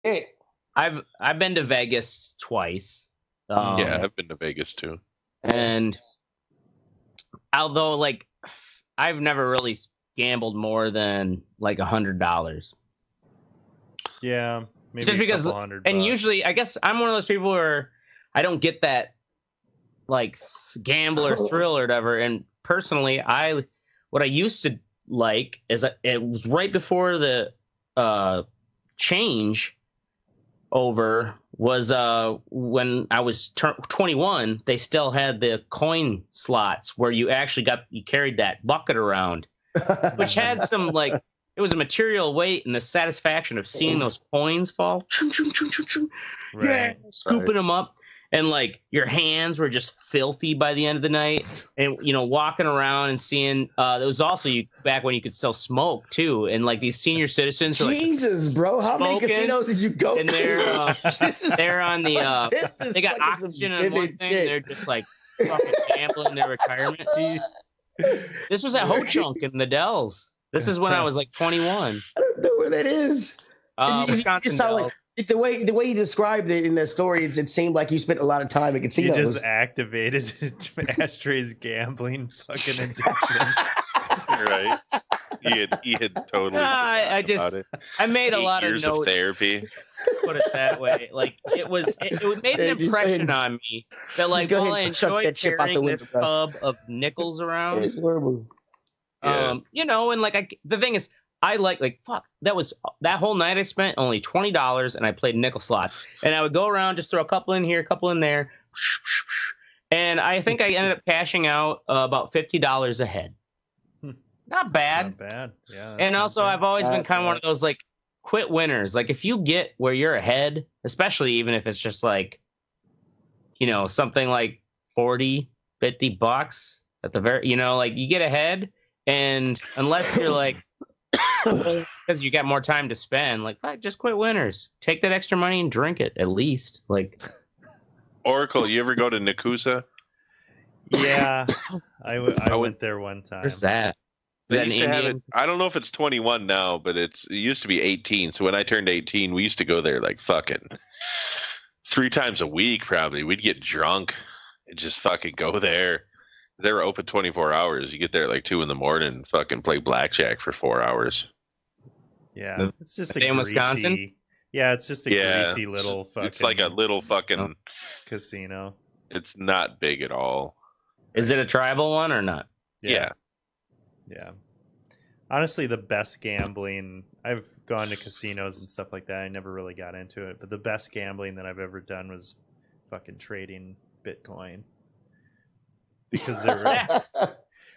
Hey, I've been to Vegas twice. Yeah, Um, I've been to Vegas too. and although like I've never really gambled more than like $100. Yeah, maybe Just a because, couple $100. and usually I guess I'm one of those people where I don't get that like gamble or thrill or whatever. And personally, what I used to like is it was right before the change over was when I was 21. They still had the coin slots where you actually you carried that bucket around, which had some like it was a material weight and the satisfaction of seeing those coins fall, Right. scooping them up, and like your hands were just filthy by the end of the night, and walking around and seeing there was also back when you could still smoke too, and like these senior citizens are, like, Jesus, bro, how many smoking, casinos did you go and to? they're on the they got fucking some oxygen on one vivid thing, shit. they're just like fucking gambling their retirement. This was at Ho Chunk in the Dells. This is when I was like 21. I don't know where that is. You Wisconsin just sound Dells. like the way you described it in the story. It seemed like you spent a lot of time at You casinos. just activated Ashtray's gambling fucking addiction. Right. He had totally. I made a 8 lot of years notes. of therapy. Put it that way. Like it made an Hey, just go impression ahead. on me that like go while ahead I and chuck enjoyed that chip out the carrying window, this bro. tub of nickels around, It's horrible. Yeah. and like the thing is, I like fuck. That whole night I spent only $20 and I played nickel slots, and I would go around, just throw a couple in here, a couple in there, and I think I ended up cashing out about $50 a head. Not bad. Not bad. Yeah. And also, I've always been Not kind of one bad. of those like quit winners. Like if you get where you're ahead, especially even if it's just like, something like 40, $50 at the very, like you get ahead, and unless you're like, because you got more time to spend, like just quit winners. Take that extra money and drink it at least. Like Oracle, you ever go to Nakusa? Yeah, I went there one time. where's that? Is They that an used to have Indian? it. I don't know if it's 21 now, but it used to be 18. So when I turned 18, we used to go there like fucking 3 times a week. Probably we'd get drunk and just fucking go there. They were open 24 hours. You get there at like 2 in the morning and fucking play blackjack for 4 hours. Yeah, it's just a in greasy. Wisconsin? Yeah, it's just a greasy little fucking. It's like a little fucking casino. It's not big at all. Is it a tribal one or not? Yeah. Yeah. Honestly, the best gambling, I've gone to casinos and stuff like that. I never really got into it, but the best gambling that I've ever done was fucking trading Bitcoin.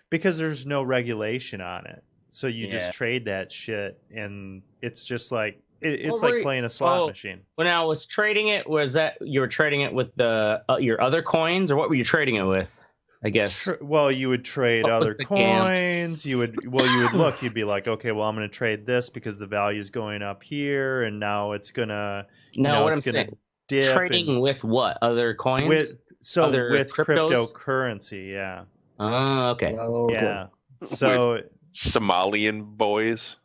Because there's no regulation on it. So you just trade that shit, and it's just like it's like playing a slot machine. When I was trading it, was that you were trading it with the your other coins, or what were you trading it with? I guess. Well, you would trade What was other the coins. You would look. You'd be like, okay, well, I'm going to trade this because the value is going up here, and now it's gonna. No, what I'm saying, trading with what other coins? With cryptos? cryptocurrency, yeah. Oh, okay. Yeah. So Somalian boys.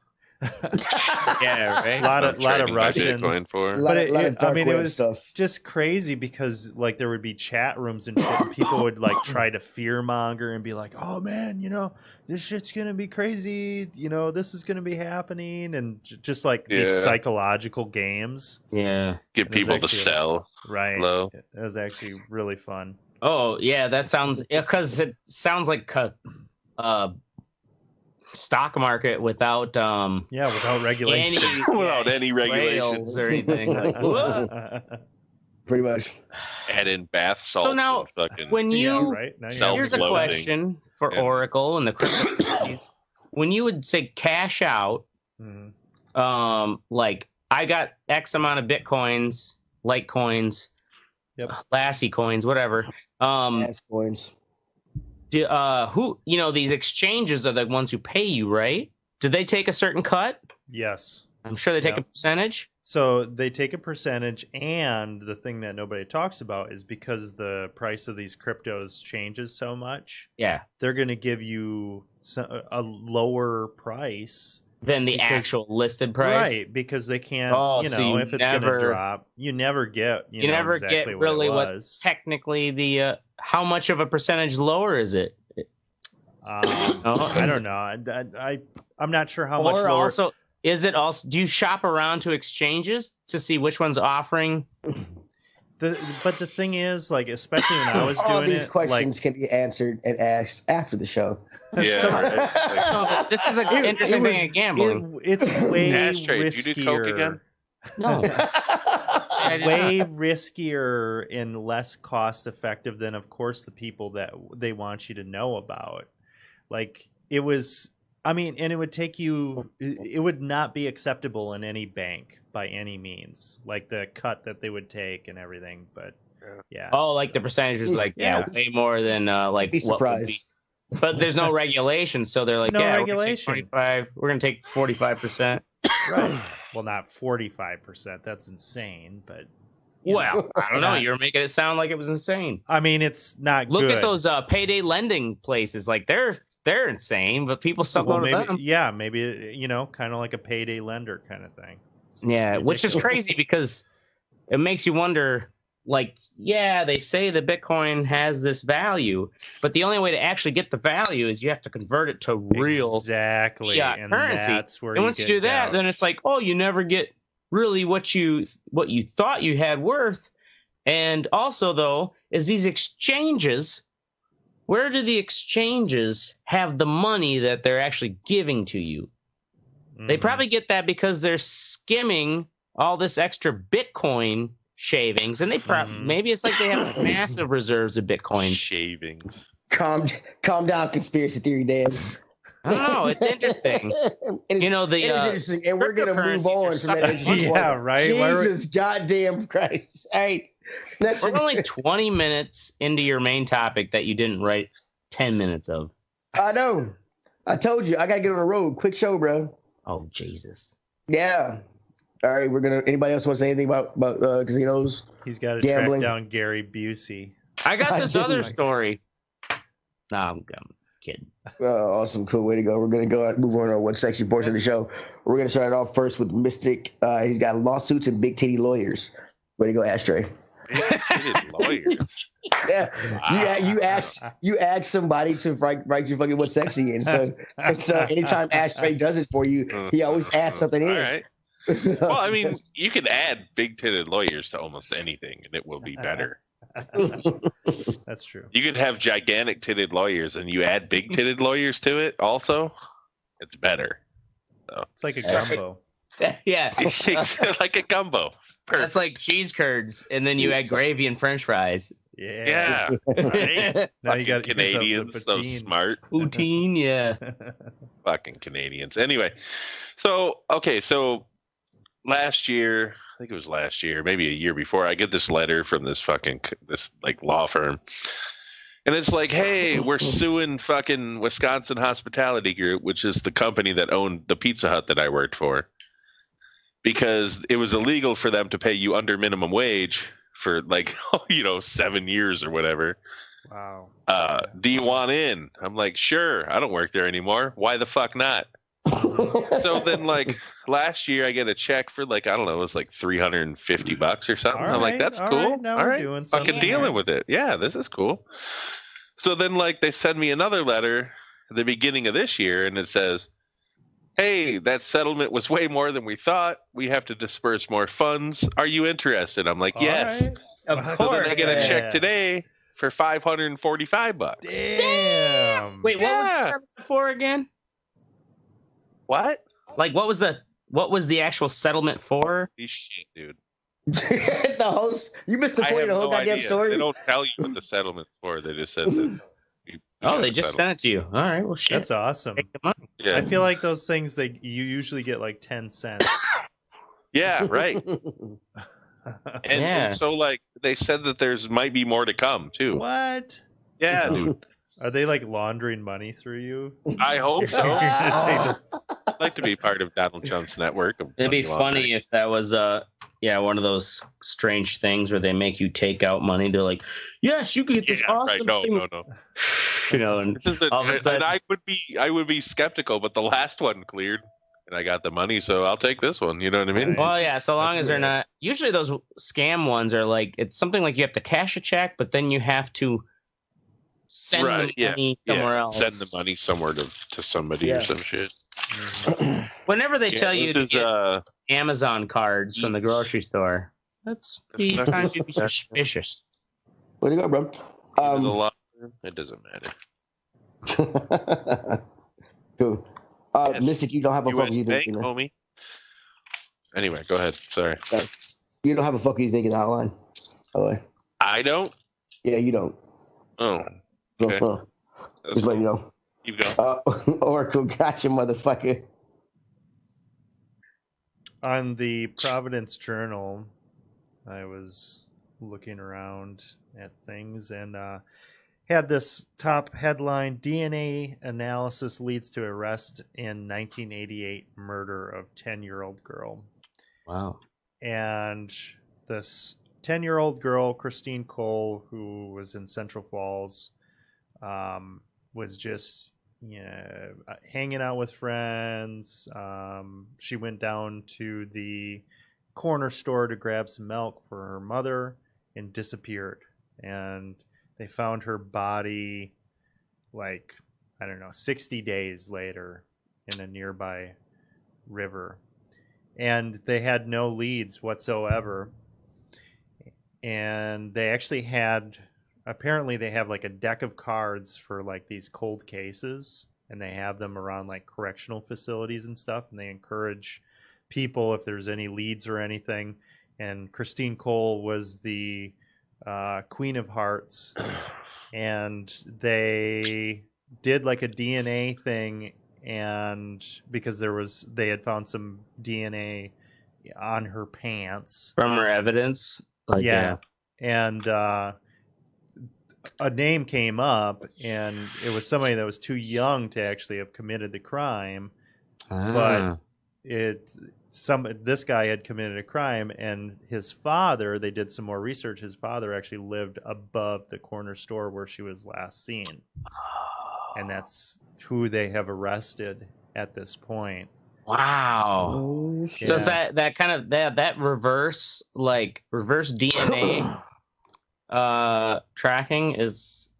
Yeah, right. A lot of Russians. But it was stuff. just crazy because like there would be chat rooms and shit, and people would like try to fear monger and be like, "Oh man, this shit's gonna be crazy. This is gonna be happening," and just like these psychological games. Yeah, get people to sell. Right. Low. It was actually really fun. Oh yeah, that sounds because it sounds like stock market without without regulation, without any regulations or anything. Pretty much. Add in bath salts. So now, when you here's a question for Oracle and the cryptocurrencies. When you would say cash out, like I got X amount of Bitcoins, Litecoins, Lassie coins, whatever. Ass coins. These exchanges are the ones who pay you, right? Do they take a certain cut? Yes. I'm sure they take a percentage. So they take a percentage, and the thing that nobody talks about is because the price of these cryptos changes so much. Yeah. They're going to give you a lower price than the Because- actual listed price. Right, because they can't, Oh, you know, so you if it's going to never- drop, you never get, You know, never exactly get really what it what was. technically the how much of a percentage lower is it? I don't know. I'm not sure how much Or lower. also, is it also? Do you shop around to exchanges to see which one's offering? But the thing is, like, especially when I was All doing these it, questions can be answered and asked after the show. Yeah. right. No, but this is an like, interesting thing of gambling. it's way Ashtray, riskier. do you do coke again? No, I did Way not. riskier and less cost effective than, of course, the people that they want you to know about. Like, it was, I mean, and it would take you, it would not be acceptable in any bank by any means, like the cut that they would take and everything. But yeah. Oh, like the percentage was like Yeah. way more than like Be what would be. surprised. But there's no regulation, so they're like, No yeah, regulation. We're gonna take 45%. Right. Well, not 45%. That's insane. But Well, I don't know. Yeah. You were making it sound like it was insane. I mean, it's not Look good. at those payday lending places. Like they're insane, but people still Well, go to maybe, them. yeah, maybe, you know, kind of like a payday lender kind of thing. It's Yeah, which is ridiculous. crazy because it makes you wonder. Like, yeah, they say the Bitcoin has this value, but the only way to actually get the value is you have to convert it to real Exactly. fiat And currency. that's where And once you get do that, then gouged. it's like, oh, you never get really what you thought you had worth. And also, though, is these exchanges, where do the exchanges have the money that they're actually giving to you? They Mhm. probably get that because they're skimming all this extra Bitcoin shavings, and they Mhm. maybe it's like they have massive reserves of Bitcoins. Shavings. Calm down, conspiracy theory, Dan. I don't know. It's interesting. You know, the It is interesting, and we're gonna move cryptocurrencies are on from that. sucking interesting money. Yeah, point. right. Why are we- Jesus goddamn Christ! All right, next. We're only 20 minutes into your main topic that you didn't write 10 minutes of. I know. I told you I gotta get on the road. Quick show, bro. Oh, Jesus. Yeah. All right, we're gonna. Anybody else want to say anything about casinos? He's got to Gambling. track down Gary Busey. I got I this didn't other like- story. No, I'm kidding. Awesome, cool way to go. We're gonna go and move on to one sexy portion of the show. We're gonna start it off first with Mystic. He's got lawsuits and big titty lawyers. Way to go, Ashtray. Big-titted lawyers. Yeah, Wow. you ask somebody to write your fucking what's sexy, and so anytime Ashtray does it for you, he always adds something in. All right. Well, I mean, you can add big-titted lawyers to almost anything, and it will be better. That's true. You could have gigantic-titted lawyers, and you add big-titted lawyers to it. Also, it's better. It's like a Yeah. gumbo. Yeah. Like a gumbo. That's like cheese curds, and then you add gravy and french fries. Yeah. Yeah. Right? Now you Fucking got Canadians, so smart. Poutine, yeah. Fucking Canadians. Anyway, so last year, I think it was last year, maybe a year before, I get this letter from this like law firm. And it's like, hey, we're suing fucking Wisconsin Hospitality Group, which is the company that owned the Pizza Hut that I worked for, because it was illegal for them to pay you under minimum wage for 7 years or whatever. Wow. Do you want in? I'm like, sure. I don't work there anymore. Why the fuck not? So then, last year, I get a check for I don't know, it was like $350 or something. All I'm like, right, that's all cool. right, now all we're right, doing fucking something. dealing with it. Yeah, this is cool. So then, they send me another letter at the beginning of this year, and it says, hey, that settlement was way more than we thought. We have to disperse more funds. Are you interested? I'm like, All yes. right. Of So So course. then I get a Yeah. check today for $545. Damn. Wait, what Yeah. was the settlement for again? What? Like, what was the actual settlement for? Holy shit, dude. The host, you missed the I point have of the whole no goddamn idea. story. They don't tell you what the settlement's for. They just said that. you Oh, got they a just settlement. sent it to you. All right, well, shit. That's awesome. Take the money. Yeah. I feel like those things you usually get like 10 cents. Yeah, right. And, Yeah. and so they said that there's might be more to come too. What? Yeah, dude. Are they like laundering money through you? I hope so. You're gonna take the- I'd like to be part of Donald Trump's network. Of It'd be money funny laundering. if that was one of those strange things where they make you take out money. They're like, yes, you can get this Yeah, awesome right. No, thing. no. You know, and This is all of a sudden- and I would be skeptical, but the last one cleared. and I got the money, so I'll take this one. You know what I mean? Nice. Well, yeah, so long That's as they're good. not. Usually those scam ones are like, it's something like you have to cash a check, but then you have to send Right, the money yeah, somewhere else. Send the money somewhere to somebody Yeah. or some shit. Whenever they tell you this to is get Amazon cards from the Eats. grocery store, that's the That's time not- to be suspicious. Where'd you go, bro? there's a lot. It doesn't matter. Cool. Yes. Mystic, you don't have a You fuck went you bank, thinking. homie. Anyway, go ahead. Sorry. You don't have a fuck you thinking outline. By the way. I don't. Yeah, you don't. Oh, Okay. Just let you know. keep going. Oracle, gotcha, motherfucker. On the Providence Journal, I was looking around at things and had this top headline: DNA analysis leads to arrest in 1988 murder of 10-year-old girl. Wow. And this 10-year-old girl, Christine Cole, who was in Central Falls, was just hanging out with friends. She went down to the corner store to grab some milk for her mother and disappeared. And they found her body like, I don't know, 60 days later in a nearby river. And they had no leads whatsoever. And they actually apparently they have like a deck of cards for like these cold cases, and they have them around like correctional facilities and stuff, and they encourage people if there's any leads or anything. And Christine Cole was the Queen of Hearts, and they did like a DNA thing, and because they had found some DNA on her pants From her evidence. Like, yeah. And a name came up, and it was somebody that was too young to actually have committed the crime. Ah. This guy had committed a crime, and his father, they did some more research, his father actually lived above the corner store where she was last seen. And that's who they have arrested at this point. Wow. Oh, So it's that kind of that reverse DNA tracking is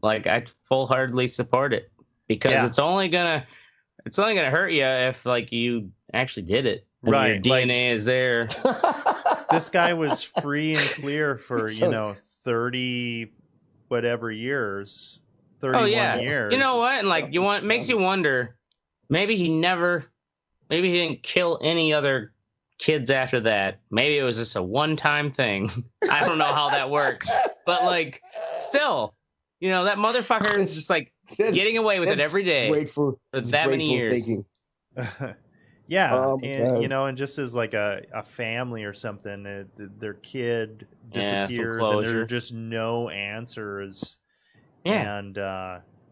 like, I full-heartedly support it, because Yeah. it's only gonna hurt you if like you actually did it. And Right, your DNA is there. This guy was free and clear for 30 whatever years, 31 Oh yeah. years. You know what? And like makes you wonder. Maybe he didn't kill any other kids after that. Maybe it was just a one-time thing. I don't know how that works. But like, still, that motherfucker is just like getting away with it every day Grateful, for that many years. Thinking. Yeah, Oh, and God. and just as like a family or something, their kid Yeah, some disappears, and closure. there are just no answers. Yeah. And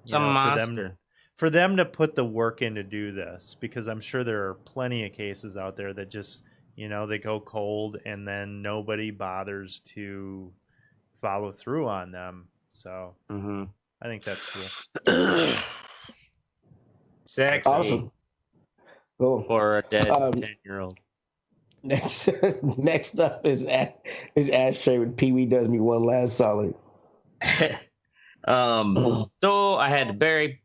Some monster. for them to put the work in to do this, because I'm sure there are plenty of cases out there that just they go cold, and then nobody bothers to follow through on them. So Mm-hmm. I think that's cool. Sexy. Awesome. Cool. For a dead Um, 10-year-old. Next up is Ashtray with Pee Wee Does Me One Last Solid. So I had to bury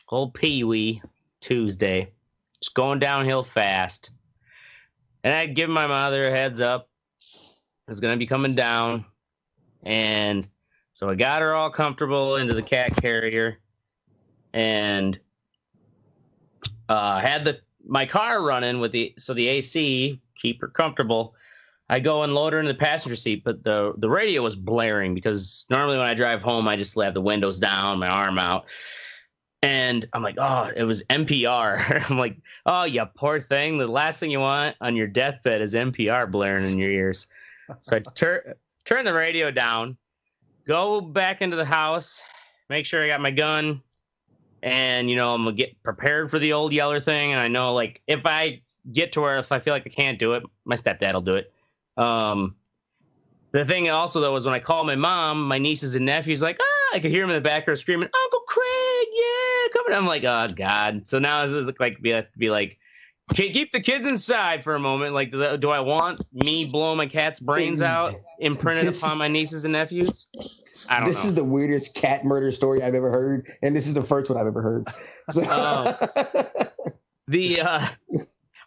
old Pee Wee Tuesday. It's going downhill fast. And I'd given my mother a heads up. It's going to be coming down. And so I got her all comfortable into the cat carrier, and had my car running with the AC, keep her comfortable. I go and load her in the passenger seat, but the radio was blaring, because normally when I drive home, I just have the windows down, my arm out. And I'm like, oh, it was NPR. I'm like, oh, you poor thing. The last thing you want on your deathbed is NPR blaring in your ears. So I turn the radio down, go back into the house, make sure I got my gun, and, I'm going to get prepared for the old yeller thing. And I know, like, if I get to where, if I feel like I can't do it, my stepdad will do it. The thing also, though, was when I called my mom, my nieces and nephews, like, I could hear them in the background screaming, Uncle Craig, yeah, coming. I'm like, oh, God. So now this is like, we have to be like, Okay, keep the kids inside for a moment. Like, do I want me blowing my cat's brains out imprinted upon my nieces and nephews? I don't know. This is the weirdest cat murder story I've ever heard, and this is the first one I've ever heard. So,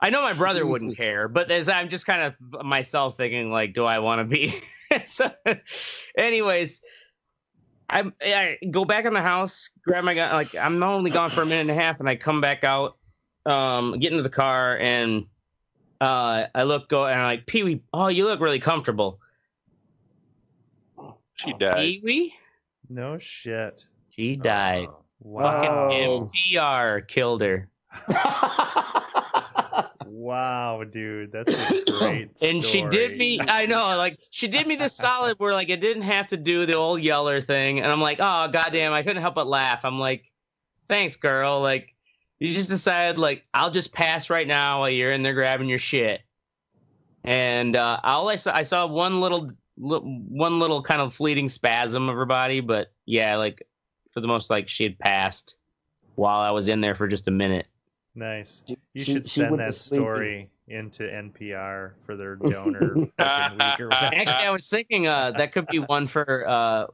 I know my brother wouldn't care, but as I'm just kind of myself thinking, like, do I want to be? So, anyways, I go back in the house, grab my gun. Like, I'm only gone for a minute and a half, and I come back out, get into the car, and I and I'm like, Pee-wee, oh, you look really comfortable. She died. Pee-wee? No shit. She died. Wow. Fucking NPR killed her. Wow, dude, that's a great story. And she did me, I know, like, she did me this solid where, like, it didn't have to do the old yeller thing. And I'm like, oh, goddamn, I couldn't help but laugh. I'm like, thanks, girl. Like, you just decided, like, I'll just pass right now while you're in there grabbing your shit. And I saw one little kind of fleeting spasm of her body. But, yeah, like, for the most, like, she had passed while I was in there for just a minute. Nice. You should send that story into NPR for their donor fucking week or whatever. Actually, I was thinking that could be one for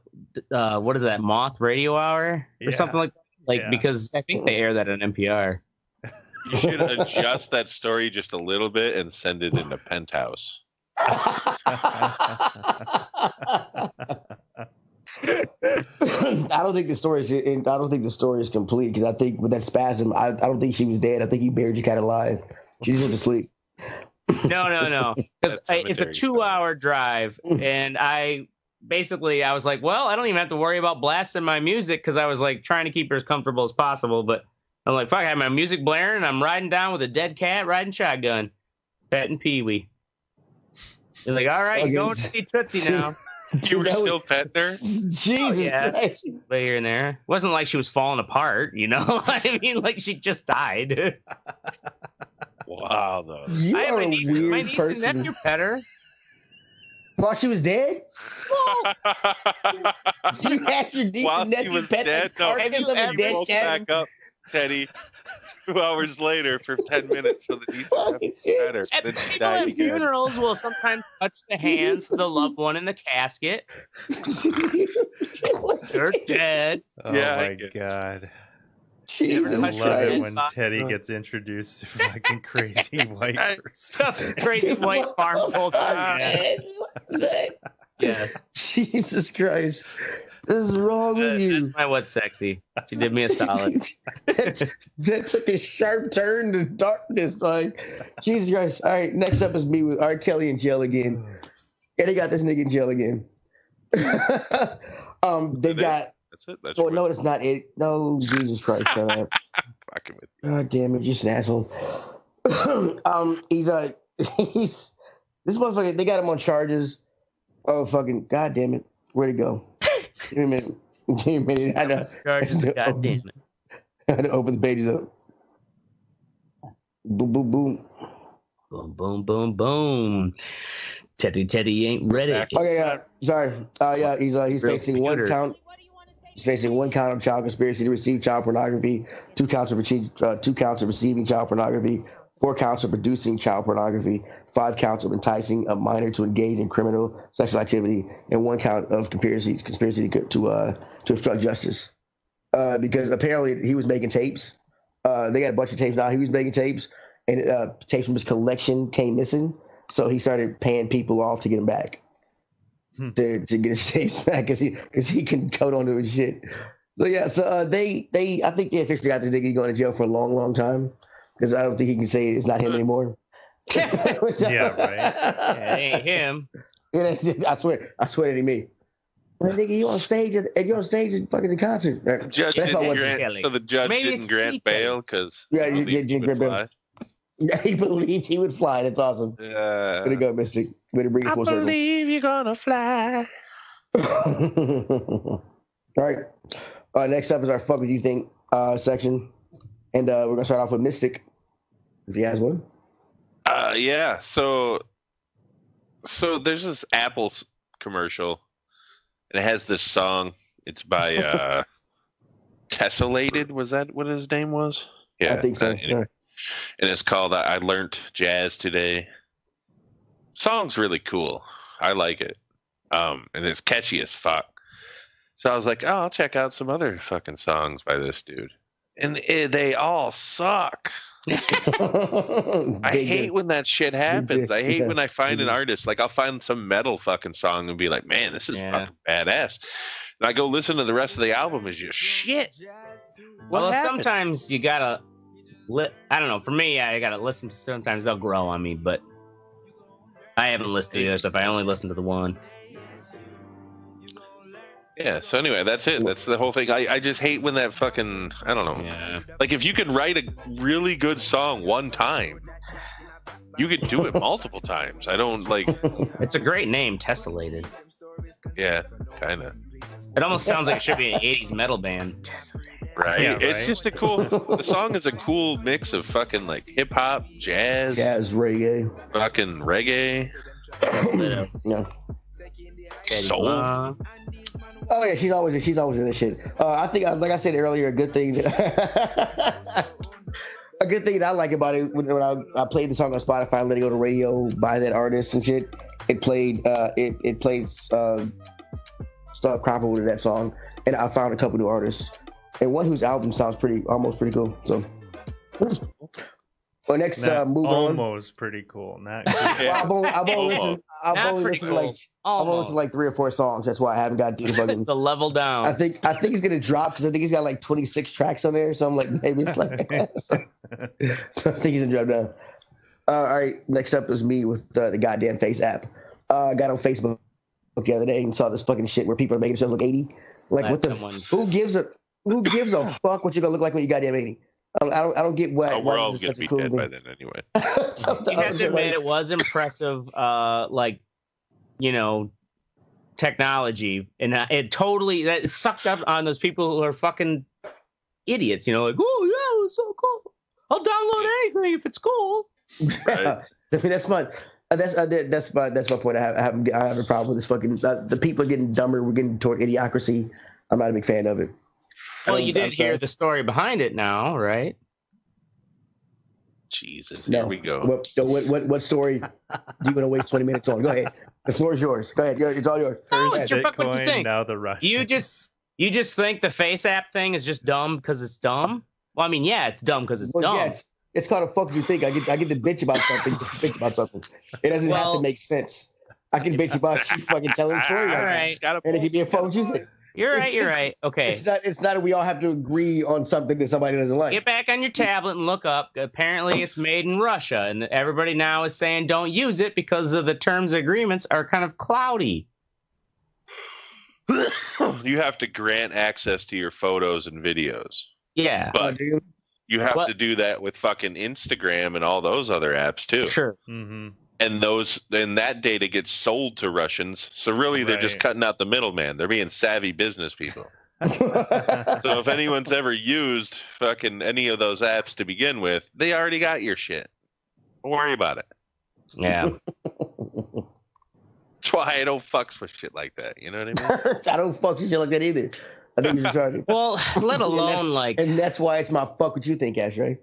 what is that, Moth Radio Hour or something like because I think they air that on NPR. You should adjust that story just a little bit and send it into Penthouse. I don't think the story is complete because I think with that spasm, I don't think she was dead. I think he buried your cat alive. She just went to sleep. No, because it's a 2-hour drive, and I was like, well, I don't even have to worry about blasting my music because I was like trying to keep her as comfortable as possible. But I'm like, fuck, I have my music blaring, and I'm riding down with a dead cat, riding shotgun, petting Pee-wee. You're like, all right, going to see Tootsie now. You were still petting her? Jesus Christ. But here and there. It wasn't like she was falling apart, you know? I mean, like she just died. Wow, though. You are my a niece weird and person. nephew pet her. While she was dead? You had your niece While and she nephew was pet dead, the carcass of a you dead woke cat? back up, Teddy, 2 hours later for 10 minutes so the niece and nephew pet her. And Then she people died at again. funerals will sometimes touch the hands of the loved one in the casket. They're dead. Oh Yeah, I my guess. God. Jesus I love it when Christ. Teddy gets introduced to fucking crazy white person. Crazy white farm culture. Yeah. Yes. Jesus Christ. What is wrong with you? That's my what's sexy. She did me a solid. that took a sharp turn to darkness. Like, Jesus Christ. All right, next up is me with R. Kelly in jail again. And they got this nigga in jail again. They got. That's it. That's Oh, no, it's not it. No, Jesus Christ. fucking with you. God damn it, you're just an asshole. He's this motherfucker. They got him on charges. Oh fucking god damn it! Where'd it go? Give me a minute. Give me a minute. I know. Charges, god damn it. I had to open the pages up. Boom, boom, boom. Boom, boom, boom, boom. Teddy ain't ready. Okay, yeah. Sorry. Yeah, he's facing one count. He's facing 1 count of child conspiracy to receive child pornography, 2 counts of receiving child pornography, 4 counts of producing child pornography, 5 counts of enticing a minor to engage in criminal sexual activity, and 1 count of conspiracy to obstruct justice. Because apparently he was making tapes. They got a bunch of tapes now. He was making tapes, and tapes from his collection came missing. So he started paying people off to get them back. To get his tapes back because he can code onto his shit. So yeah, so I think they officially got this nigga going to jail for a long, long time because I don't think he can say it's not him anymore. Yeah, right. Yeah, it ain't him. I swear it ain't me. Well, nigga, you on stage at fucking the concert. The judge That's not didn't what- grant, so the judge Maybe didn't it's grant T. bail because Yeah, didn't grant bail. He believed he would fly. That's awesome. Way to go, Mystic. Way to bring it full circle. believe you're gonna fly. All right. Next up is our fuck what you think section, and we're gonna start off with Mystic, if he has one. Yeah. So there's this Apple commercial, and it has this song. It's by Tessellated. Was that what his name was? Yeah, I think so. anyway. and it's called "I Learned Jazz Today." Song's really cool. I like it, and it's catchy as fuck. So I was like, oh, I'll check out some other fucking songs by this dude, and they all suck. I hate when that shit happens. I hate when I find an artist, like I'll find some metal fucking song and be like, man, this is fucking badass. And I go listen to the rest of the album, is just shit. Well, sometimes you gotta, I don't know. For me, I gotta listen to. Sometimes they'll grow on me, but I haven't listened to the other stuff. I only listened to the one. Yeah, so anyway, that's it. That's the whole thing. I just hate when that fucking, I don't know. Yeah. Like, if you could write a really good song one time, you could do it multiple times. I don't, like... It's a great name, Tessellated. Yeah, kind of. It almost sounds like it should be an 80s metal band. Tessellated. Right? Yeah, right. It's just a cool... The song is a cool mix of fucking, like, hip-hop, jazz... reggae. Fucking reggae. Yeah. Soul. Oh yeah, she's always in this shit. I think, like I said earlier, a good thing that a good thing that I like about it when I played the song on Spotify and let it go to radio by that artist and shit. It played it played stuff comparable to that song, and I found a couple new artists and one whose album sounds almost pretty cool. So. Well, next move on. Almost pretty cool. Not well, I've only listened to like 3 or 4 songs. That's why I haven't got deep fucking the level down. I think he's gonna drop because I think he's got like 26 tracks on there. So I'm like, maybe it's like so I think he's gonna drop down. All right, next up is me with the goddamn Face app. I got on Facebook the other day and saw this fucking shit where people are making themselves look 80. Like, what the? Who gives a fuck what you're gonna look like when you goddamn 80? I don't get why. We're all gonna be dead by then anyway. You have to admit, it was impressive. Like, you know, technology, and it totally that sucked up on those people who are fucking idiots. You know, like, oh yeah, it's so cool. I'll download anything if it's cool. Right. I mean, that's fun. That's my point. I have a problem with this fucking. The people are getting dumber. We're getting toward idiocracy. I'm not a big fan of it. Well, you did hear the story behind it now, right? Jesus, here we go. What story do you want to waste 20 minutes on? Go ahead. The floor is yours. Go ahead. It's all yours. No, it's your fuck what you think. Now the Russians. You just think the Face app thing is just dumb because it's dumb? Well, I mean, yeah, it's dumb because it's dumb. Yeah, it's called a fuck what you think. I get to bitch about something. It doesn't have to make sense. I can bitch about you fucking telling a story right now. And it can be a fuck what you think. You're right. Okay. It's not that we all have to agree on something that somebody doesn't like. Get back on your tablet and look up. Apparently, it's made in Russia, and everybody now is saying don't use it because of the terms and agreements are kind of cloudy. You have to grant access to your photos and videos. Yeah. But you have to do that with fucking Instagram and all those other apps too. Sure. Mm-hmm. And that data gets sold to Russians. So really, they're just cutting out the middleman. They're being savvy business people. So if anyone's ever used fucking any of those apps to begin with, they already got your shit. Don't worry about it. Yeah. That's why I don't fuck with shit like that. You know what I mean? I don't fuck with shit like that either. I think you're retarded. Well, let alone and that's why it's my fuck what you think, Ashtray.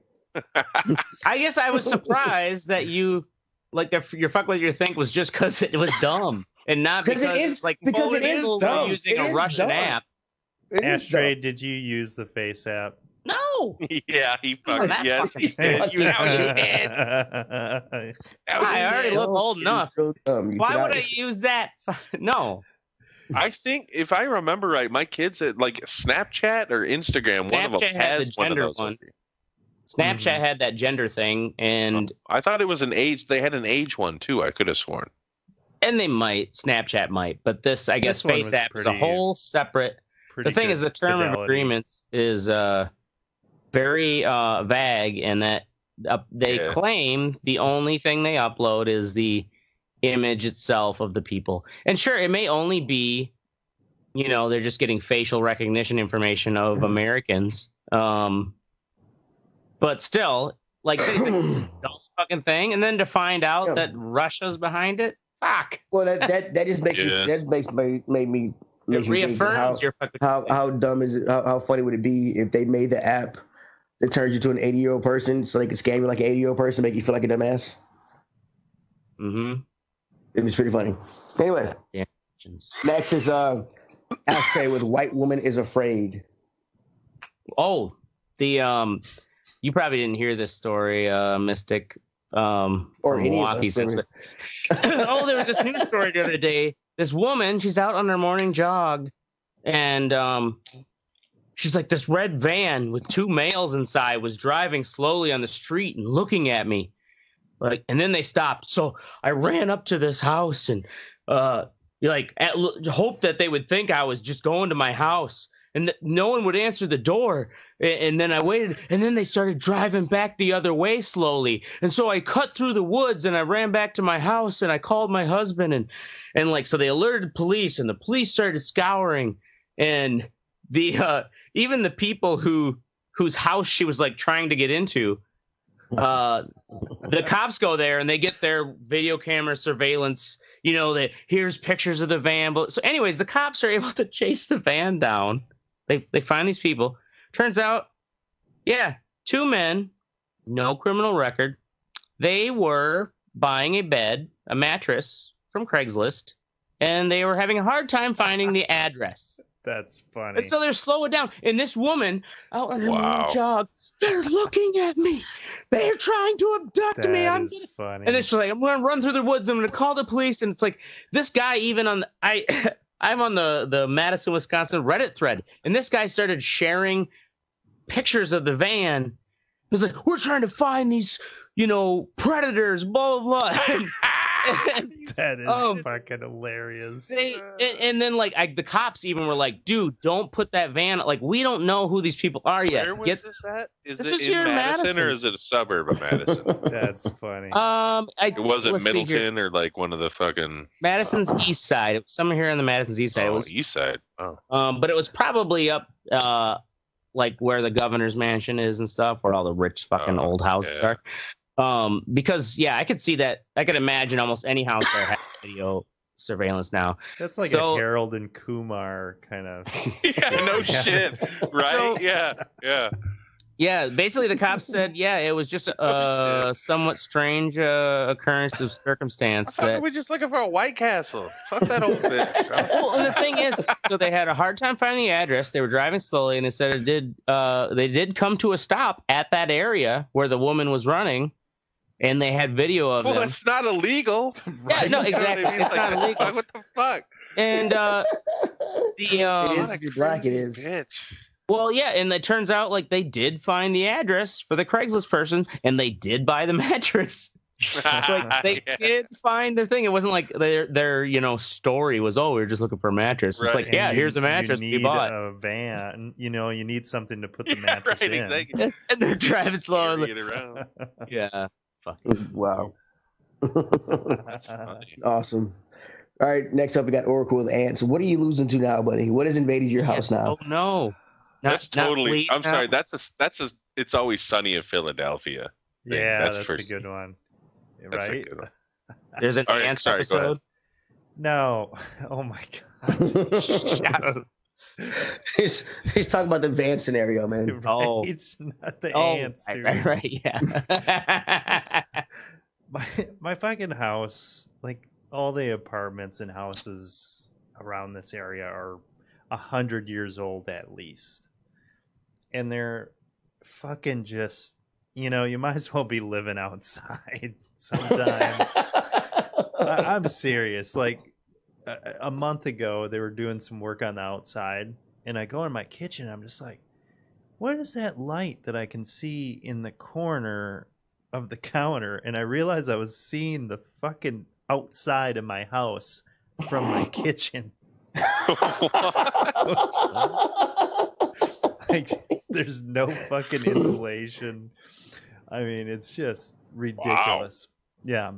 I guess I was surprised that you. Like your fuck what you think was just because it was dumb and not because it is dumb. Using a Russian app. Ashtray, did you use the Face app? No. Yeah, he fucking yes. He did. You know he did. I already look old enough. Why would I use that? No. I think if I remember right, my kids at like Snapchat or Instagram, one of them has one of those. Snapchat had that gender thing, and I thought it was an age. They had an age one too. I could have sworn. And they might. Snapchat might, but this, I guess, Face app is a whole separate. The thing is, the term of agreements is very vague, and that they claim the only thing they upload is the image itself of the people. And sure, it may only be, they're just getting facial recognition information of Americans. But still, like, it's a dumb fucking thing, and then to find out that Russia's behind it, fuck. Well, that just makes made me reaffirms your fucking how dumb is it? How funny would it be if they made the app It turns you to an 80-year-old person, so they can scam you like an 80-year-old person, make you feel like a dumbass. Mm-hmm. It was pretty funny. Anyway, Yeah. Next is Ashtray with White Woman is Afraid. Oh, the you probably didn't hear this story, Mystic. Or any Milwaukee, of us, but oh, there was this news story the other day. This woman, she's out on her morning jog, and she's like, this red van with 2 males inside was driving slowly on the street and looking at me, like, and then they stopped. So I ran up to this house and hoped that they would think I was just going to my house, and no one would answer the door. And then I waited, and then they started driving back the other way slowly. And so I cut through the woods and I ran back to my house and I called my husband and like, so they alerted police, and the police started scouring, and the even the people whose house she was like trying to get into, the cops go there and they get their video camera surveillance, that here's pictures of the van. But so anyways, the cops are able to chase the van down. They find these people. Turns out, 2 men, no criminal record. They were buying a mattress from Craigslist, and they were having a hard time finding the address. That's funny. And so they're slowing down. And this woman out on her morning jog, they're looking at me. They're trying to abduct me. That is funny. And then she's like, I'm going to run through the woods. I'm going to call the police. And it's like, this guy even on I'm on the Madison, Wisconsin Reddit thread. And this guy started sharing pictures of the van. He's like, we're trying to find these, predators, blah, blah, blah. That is fucking hilarious. And then the cops even were like, dude, don't put that van. Like, we don't know who these people are yet. Where was this at? Is this it is here in Madison, or is it a suburb of Madison? That's funny. It wasn't Middleton or like one of the fucking Madison's east side. It was somewhere here on the Madison's east side. It was east side. But it was probably up like where the governor's mansion is and stuff, where all the rich fucking old houses are. Because I could see that. I could imagine almost any house there has video surveillance now. That's like a Harold and Kumar kind of. No shit, right? So, yeah. Basically, the cops said, it was just a somewhat strange occurrence of circumstance. I thought we were just looking for a White Castle. Fuck that old bitch. Well, and the thing is, so they had a hard time finding the address. They were driving slowly, and they said they did come to a stop at that area where the woman was running. And they had video of them. Well, it's not illegal. Right? Yeah, no, exactly. It's not illegal. What the fuck? And it is if you're black. It is. Bitch. Well, and it turns out like they did find the address for the Craigslist person, and they did buy the mattress. Like they did find their thing. It wasn't like their story was, we were just looking for a mattress. Right. It's like, here's a mattress we bought. A van, you need something to put the mattress in. Exactly. And they're driving slow. Get around. Yeah. Wow. Awesome. All right, next up we got Oracle with Ants. What are you losing to now, buddy? What has invaded your house now? Oh no. That's totally I'm sorry, that's a It's Always Sunny in Philadelphia. Yeah, that's a good one. That's right? a good one. There's an Ants episode. No. Oh my god. He's talking about the van scenario, man. Right? It's not the ants, dude. Right, yeah. my fucking house, like all the apartments and houses around this area are 100 years old at least, and they're fucking just, you might as well be living outside sometimes. I'm serious. Like a month ago, they were doing some work on the outside, and I go in my kitchen. I'm just like, what is that light that I can see in the corner of the counter? And I realized I was seeing the fucking outside of my house from my kitchen. Like, there's no fucking insulation. I mean, it's just ridiculous. Wow. Yeah.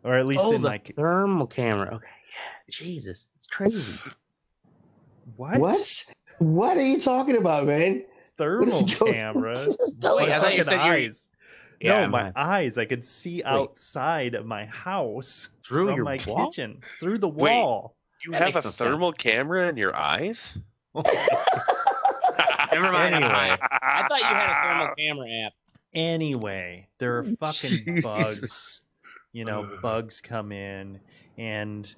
Or at least in the my thermal camera. Okay. Jesus, it's crazy. What are you talking about, man? Thermal camera? Wait, I thought you said eyes. No, my eyes. I could see outside of my house through my wall? kitchen, through the wall. You have a thermal camera in your eyes? Never mind. Anyway. I thought you had a thermal camera app. Anyway, there are fucking bugs. You know, bugs come in, and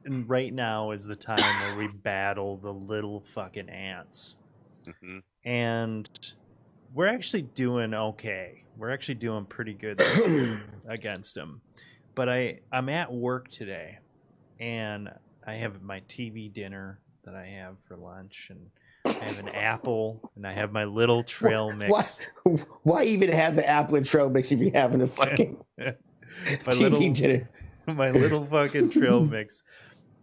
right now is the time where we battle the little fucking ants. Mm-hmm. And we're actually doing okay. We're actually doing pretty good against them. But I'm at work today, and I have my TV dinner that I have for lunch, and I have an apple, and I have my little trail mix. Why even have the apple and trail mix if you're having a fucking TV dinner? My little fucking trail mix.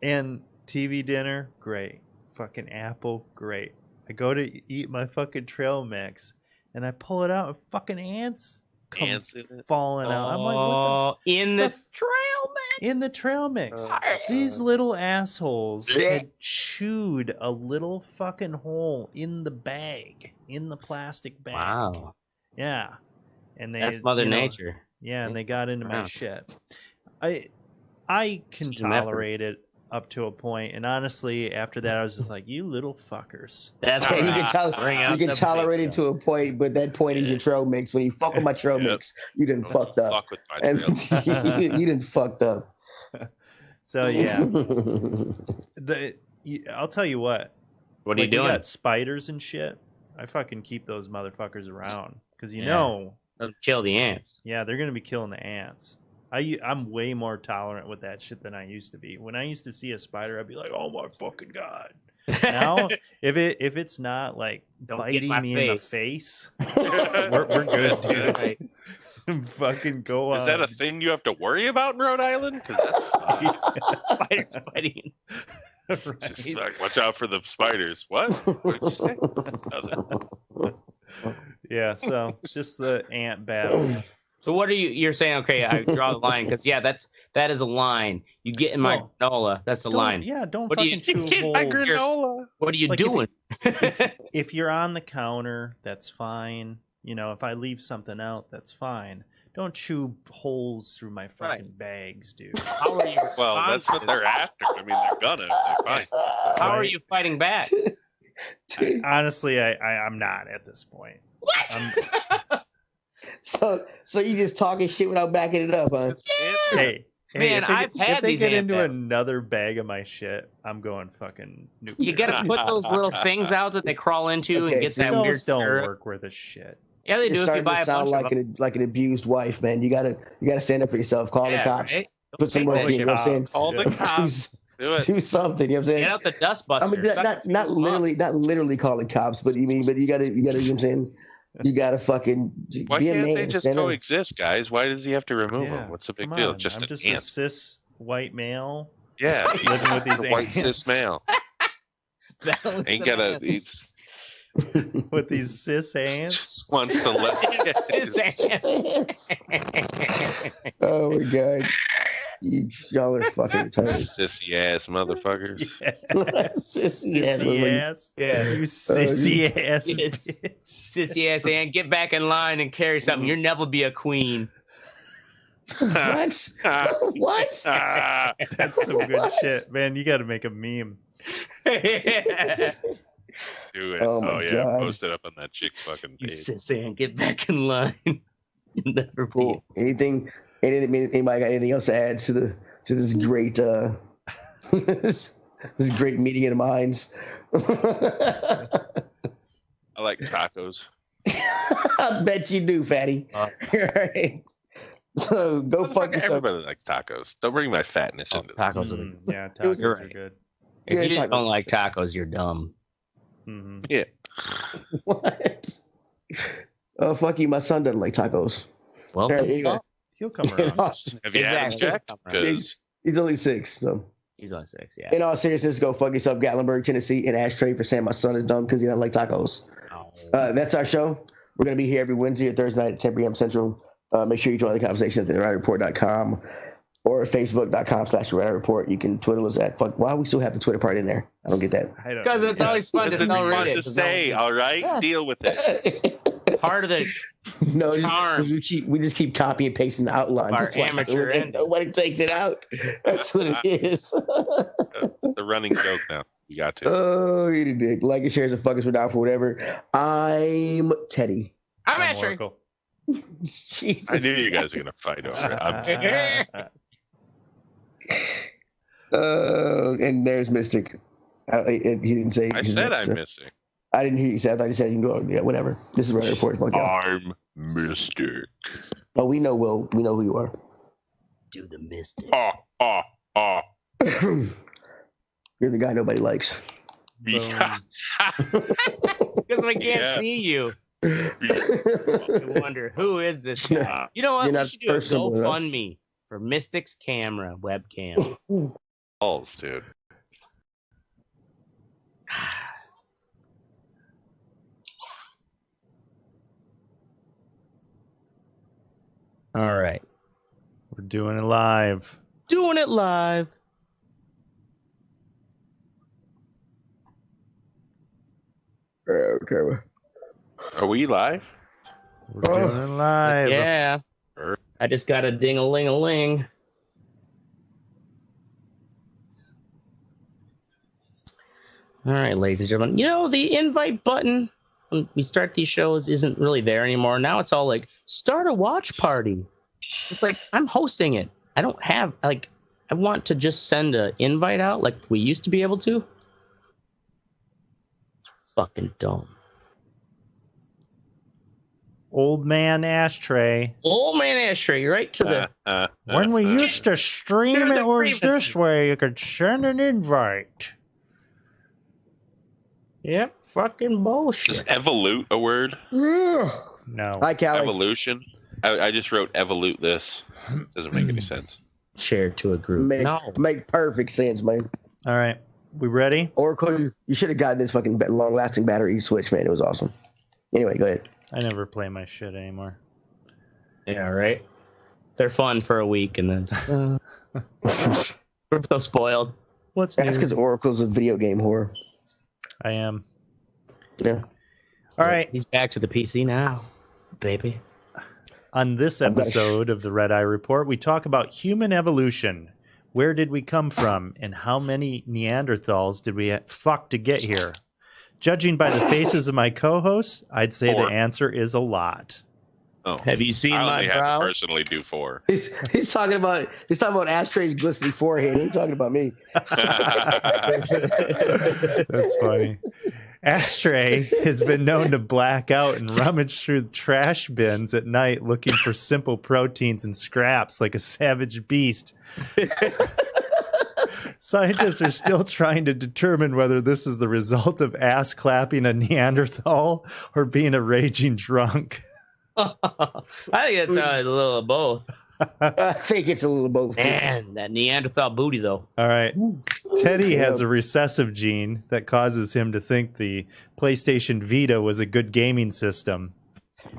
And TV dinner, great. Fucking apple, great. I go to eat my fucking trail mix, and I pull it out, and fucking ants come falling out. I'm like, what the in the trail mix? In the trail mix. These little assholes had chewed a little fucking hole in the bag, in the plastic bag. Wow. Yeah. And that's Mother Nature. Yeah, and they got into my shit. I can tolerate it up to a point, and honestly, after that, I was just like, "You little fuckers." That's right. You can tolerate it to a point, but that point is your trail mix. When you fuck with my trail mix, you done fucked up. Fuck with my trail. you done fucked up. So yeah, I'll tell you what. What are you doing? You got spiders and shit. I fucking keep those motherfuckers around because you know they'll kill the ants. Yeah, they're gonna be killing the ants. I'm way more tolerant with that shit than I used to be. When I used to see a spider, I'd be like, "Oh my fucking god!" Now, if it's not like biting me in the face, we're good, dude. Right. Fucking go on. Is that a thing you have to worry about in Rhode Island? Spiders biting. Right. Just like, watch out for the spiders. What? What did you say? Yeah. So just the ant battle. So what are you're saying? Okay, I draw the line because that is a line. You get in my granola. That's the line. Yeah, don't what fucking chew holes. My granola. What are you doing? If you're on the counter, that's fine. You know, if I leave something out, that's fine. Don't chew holes through my fucking bags, dude. How are you? Well, that's what they're after. I mean, they're gonna. They're fine. How are you fighting back? Honestly, I'm not at this point. What? So you just talking shit without backing it up, huh? Hey, man, if they get into another bag of my shit, I'm going fucking nuclear. You gotta put those little things out that they crawl into and get that weird don't syrup. work worth a shit. Yeah, they do. You're starting to sound like an abused wife, man. You gotta stand up for yourself. Call the cops. Right? Put some work in. You know what I'm saying? Call the cops. Do something. You know what I'm saying? Get out the dustbuster. I mean, not literally calling cops, but you gotta. You know what I'm saying? You gotta fucking why be a man. Why can't they just coexist, guys? Why does he have to remove them? What's the big deal? I'm just a cis white male. Yeah, living with these white cis male. Ain't gotta. With these cis ants. Just wants to let cis ants. Oh my god. Y'all are fucking retarded. Sissy ass motherfuckers. Yeah. Sissy ass. Yeah, you sissy ass. Sissy ass and get back in line and carry something. You'll never be a queen. What? What? That's some good shit, man. You got to make a meme. Do it. Oh yeah, God. Post it up on that chick fucking page. You sissy and get back in line. You'll never be. Cool. Anybody got anything else to add to this great this great meeting of the minds? I like tacos. I bet you do, fatty. Right. So go fuck yourself. Everybody likes tacos. Don't bring my fatness into tacos. Yeah, tacos are good. If you just don't like tacos, you're dumb. Mm-hmm. Yeah. What? Oh, fuck you. My son doesn't like tacos. Well, he'll come around. Have you asked Jack? He's only 6, so. He's only 6, yeah. In all seriousness, go fuck yourself, Gatlinburg, Tennessee, and Ashtray for saying my son is dumb because he doesn't like tacos. Oh. That's our show. We're going to be here every Wednesday or Thursday night at 10 p.m. Central. Make sure you join the conversation at therewriterreport.com or facebook.com/therewriterreport. You can Twitter us at fuck. Why we still have the Twitter part in there? I don't get that. Because it's always fun to tell fun to say, all right? Yes. Deal with it. Part of the charm. We just keep copying and pasting the outline. Our amateur nobody takes it out. That's what it is. The running joke now. You got to. Oh, eat a dick. Like and shares and fuck us for down for whatever. I'm Teddy. I'm Asher. Jesus. I knew you guys were gonna fight over it. And there's Mystic. He didn't say. I said I'm Mystic. I didn't hear you say. I thought you said you can go. Yeah, whatever. This is Red Report. I'm Mystic. Oh, we know Will. We know who you are. Do the Mystic. You're the guy nobody likes. Yeah. Because I can't see you. I wonder who is this guy. You know what? We should do a GoFundMe for Mystic's camera webcam. Balls, dude. All right. We're doing it live. Doing it live. Okay. Are we live? We're doing it live. Yeah. I just got a ding-a-ling-a-ling. All right, ladies and gentlemen. You know, the invite button when we start these shows isn't really there anymore. Now it's all like, start a watch party. It's like, I'm hosting it. I don't have, like, I want to just send an invite out like we used to be able to. Fucking dumb. Old man ashtray. Old man ashtray, right to the... When we used to stream, it was this way. You could send an invite. Yep, fucking bullshit. Is evolute a word? No. Hi, Callie. Evolution? I just wrote evolute this. Doesn't make any sense. Shared to a group. Make perfect sense, man. All right. We ready? Oracle, you should have gotten this fucking long-lasting battery switch, man. It was awesome. Anyway, go ahead. I never play my shit anymore. Yeah, right? They're fun for a week, and then we're so spoiled. What's That's because Oracle's a video game whore. I am. Yeah. All right. He's back to the PC now, baby. On this episode of the Red Eye Report, we talk about human evolution. Where did we come from, and how many Neanderthals did we fuck to get here? Judging by the faces of my co-hosts, I'd say the answer is a lot. Oh, have you seen my brow? I only personally do 4. He's talking about Ashtray's glistening forehead. He's talking about me. That's funny. Ashtray has been known to black out and rummage through trash bins at night looking for simple proteins and scraps like a savage beast. Scientists are still trying to determine whether this is the result of ass clapping a Neanderthal or being a raging drunk. I think it's a little of both. I think it's a little both. Man, that Neanderthal booty, though. All right. Teddy has a recessive gene that causes him to think the PlayStation Vita was a good gaming system.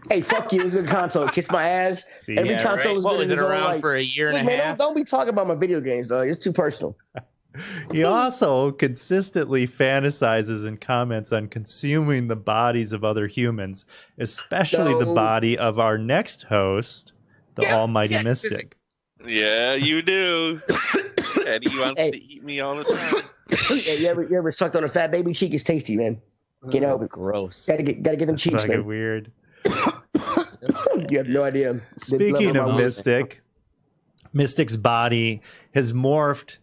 Hey, fuck you. It was a good console. Kiss my ass. See, Every console was good. Was it around for a year and a half? Don't be talking about my video games, dog. It's too personal. He also consistently fantasizes and comments on consuming the bodies of other humans, especially the body of our next host, the Almighty Mystic. Yeah, you do. Eddie wants to eat me all the time. Hey, you ever sucked on a fat baby cheek? It's tasty, man. Get out. Gross. Gotta get them cheeks, man. Weird. You have no idea. Speaking of Mystic, Mystic's body has morphed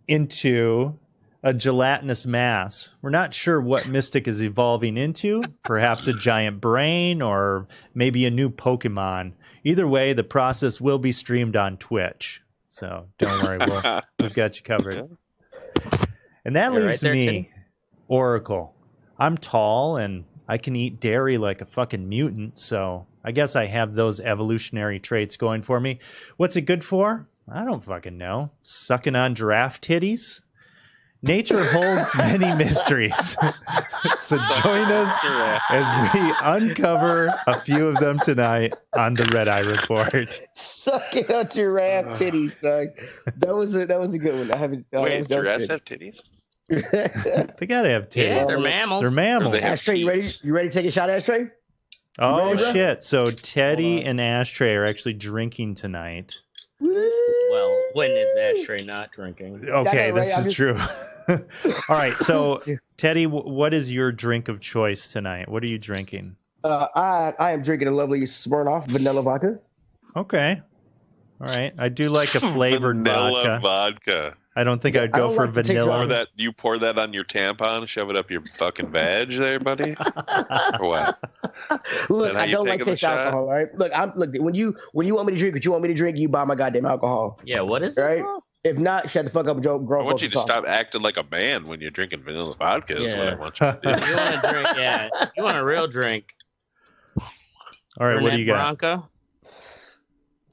into a gelatinous mass. We're not sure what Mystic is evolving into. Perhaps a giant brain or maybe a new Pokemon. Either way, the process will be streamed on Twitch. So don't worry, we've got you covered. And that leaves me, Oracle. I'm tall and I can eat dairy like a fucking mutant, so I guess I have those evolutionary traits going for me. What's it good for? I don't fucking know. Sucking on giraffe titties? Nature holds many mysteries. So join us as we uncover a few of them tonight on the Red Eye Report. Sucking on giraffe titties, dog. That was a good one. I haven't. Wait, giraffes have titties? They gotta have titties. Yeah, they're mammals. They're mammals. Ashtray, you ready? You ready to take a shot, Ashtray? Oh ready, shit! So Teddy and Ashtray are actually drinking tonight. Well, when is Ashtray not drinking? Okay, right? this is true. All right, so Teddy, what is your drink of choice tonight? What are you drinking? I am drinking a lovely Smirnoff vanilla vodka. Okay. All right. I do like a flavored vanilla vodka. I don't think I'd go for like vanilla. You pour that on your tampon, shove it up your fucking badge there, buddy? Or what? Look, I don't like taste alcohol, right? Look, when you want me to drink what you want me to drink, you buy my goddamn alcohol. Yeah, what is right? it? If not, shut the fuck up and grow. I want you to stop acting like a man when you're drinking vanilla vodka. That's what I want you to do. You want to drink, yeah. You want a real drink. All right, what do you got? Bronco.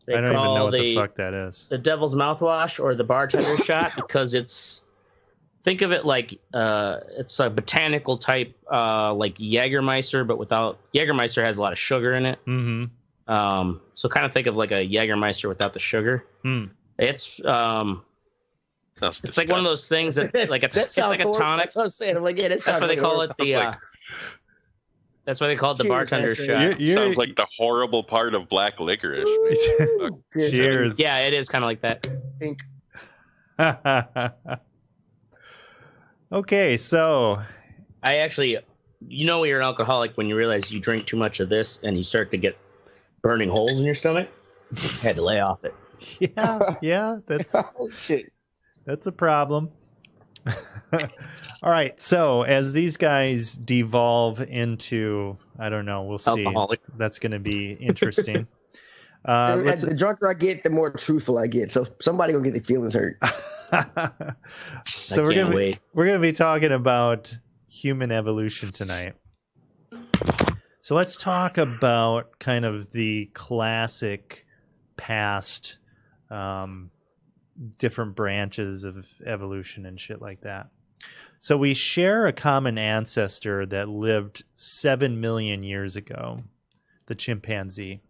I don't even know what the fuck that is. The devil's mouthwash or the bartender shot, because think of it like it's a botanical type like Jägermeister, but without Jägermeister has a lot of sugar in it. Mm-hmm. So kind of think of like a Jägermeister without the sugar. It's like one of those things that like it's like a tonic. That's what I'm saying. I'm like, yeah, that's why they call it the. That's why they call it the bartender shot. Sounds like the horrible part of black licorice. Cheers. Yeah, it is kind of like that. Pink. Okay, so I actually, you're an alcoholic when you realize you drink too much of this and you start to get burning holes in your stomach. Had to lay off it. Yeah, that's shit. That's a problem. All right, so as these guys devolve into, I don't know, we'll see. Alcoholic. That's going to be interesting. The drunker I get, the more truthful I get. So somebody gonna get their feelings hurt. So we're gonna be talking about human evolution tonight. So let's talk about kind of the classic past different branches of evolution and shit like that. So we share a common ancestor that lived 7 million years ago, the chimpanzee.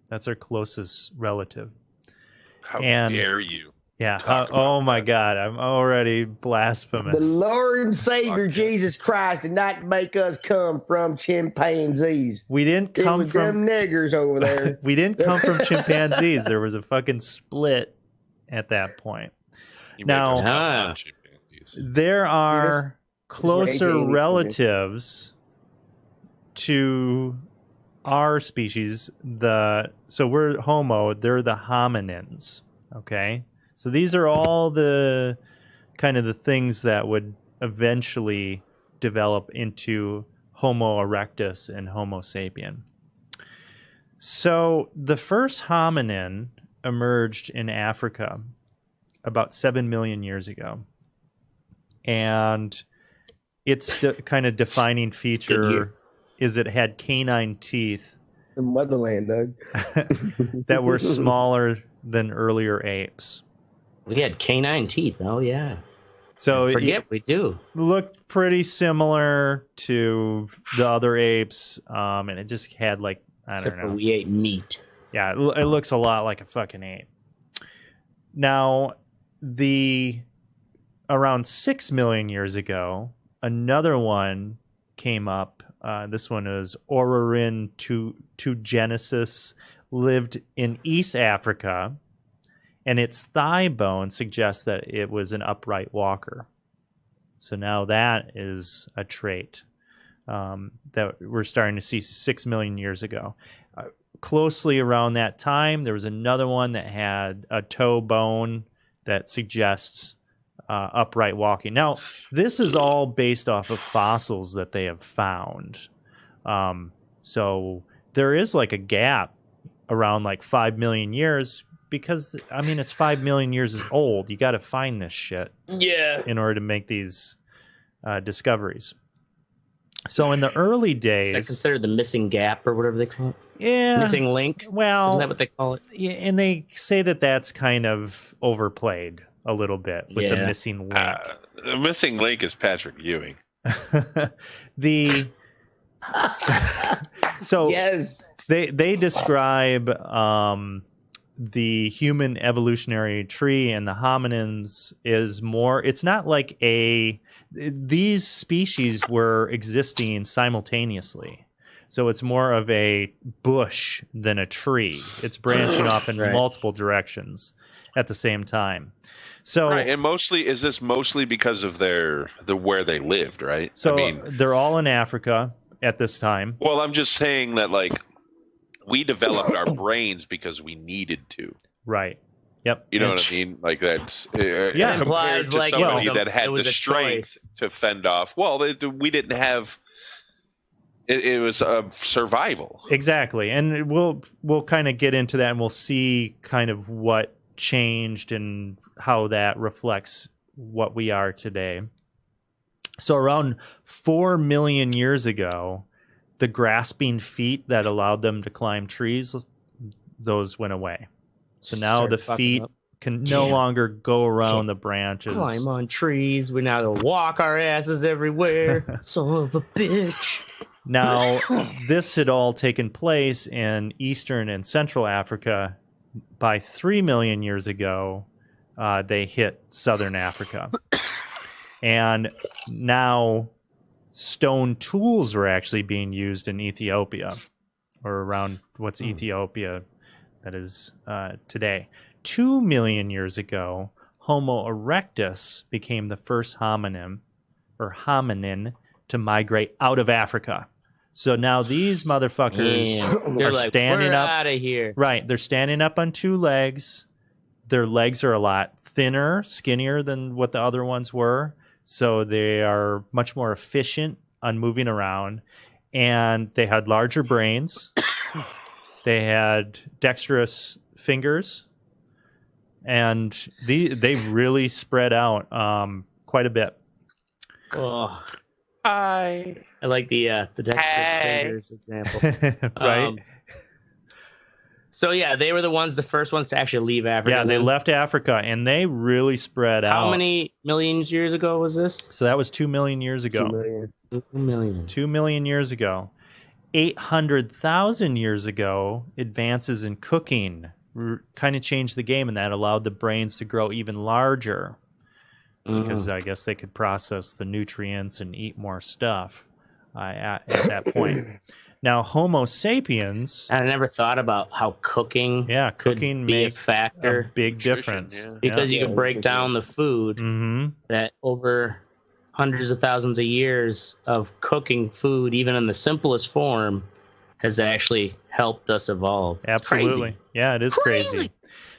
That's our closest relative. How dare you? Yeah. Oh my God. I'm already blasphemous. The Lord and Savior Jesus Christ did not make us come from chimpanzees. We didn't come from them niggers over there. We didn't come from chimpanzees. There was a fucking split at that point. Now, there are closer relatives to our species. So we're Homo, they're the hominins. Okay. So these are all the kind of the things that would eventually develop into Homo erectus and Homo sapien. So the first hominin emerged in Africa about 7 million years ago. And its kind of defining feature is it had canine teeth. The motherland, Doug. That were smaller than earlier apes. We had canine teeth. Oh, yeah. So we do. Looked pretty similar to the other apes. And it just had like, I don't know. We ate meat. Yeah, it looks a lot like a fucking ape. Now, around 6 million years ago, another one came up. This one is Ororhyntugenesis, lived in East Africa, and its thigh bone suggests that it was an upright walker. So now that is a trait that we're starting to see 6 million years ago. Closely around that time, there was another one that had a toe bone that suggests upright walking. Now, this is all based off of fossils that they have found. So there is like a gap around like 5 million years because, I mean, it's 5 million years old. You got to find this shit in order to make these discoveries. So in the early days... Is that considered the missing gap or whatever they call it? Yeah. Missing link? Well... Isn't that what they call it? Yeah, and they say that that's kind of overplayed a little bit with the missing link. The missing link is Patrick Ewing. So yes, they describe the human evolutionary tree and the hominins is more. It's not like these species were existing simultaneously. So it's more of a bush than a tree. It's branching off in multiple directions. at the same time. So, right, and is this mostly because of where they lived, right? So I mean, they're all in Africa at this time. Well, I'm just saying that like we developed our brains because we needed to. Right. Yep. You know what I mean? Like that's yeah. Compared to somebody that had the strength to fend off. Well, we didn't have. It was survival. Exactly, and we'll kind of get into that, and we'll see kind of what changed and how that reflects what we are today. So around 4 million years ago, the grasping feet that allowed them to climb trees, those went away. So now the feet can no longer go around the branches. Climb on trees. We now walk our asses everywhere. Son of a bitch. Now, this had all taken place in Eastern and Central Africa. By 3 million years ago, they hit Southern Africa. And now stone tools were actually being used in Ethiopia, or around what's Ethiopia that is today. 2 million years ago, Homo erectus became the first hominin to migrate out of Africa. So now these motherfuckers they're are like, standing we're up. out of here. Right. They're standing up on 2 legs. Their legs are a lot thinner, skinnier than what the other ones were. So they are much more efficient on moving around. And they had larger brains. They had dexterous fingers. And they really spread out quite a bit. Oh. Hi. I like the dexterous fingers example. Right. So yeah, they were the first ones to actually leave Africa. Yeah, they left Africa and they really spread out. How many millions years ago was this? So that was 2 million years ago. 2 million. 2 million. 2 million years ago. 800,000 years ago, advances in cooking kind of changed the game, and that allowed the brains to grow even larger because I guess they could process the nutrients and eat more stuff at that point. Now, Homo sapiens. I never thought about how cooking could be a factor. A big difference. Yeah. Because you could break down the food that over hundreds of thousands of years of cooking food, even in the simplest form, has actually helped us evolve. Absolutely. Crazy. Yeah, it is crazy.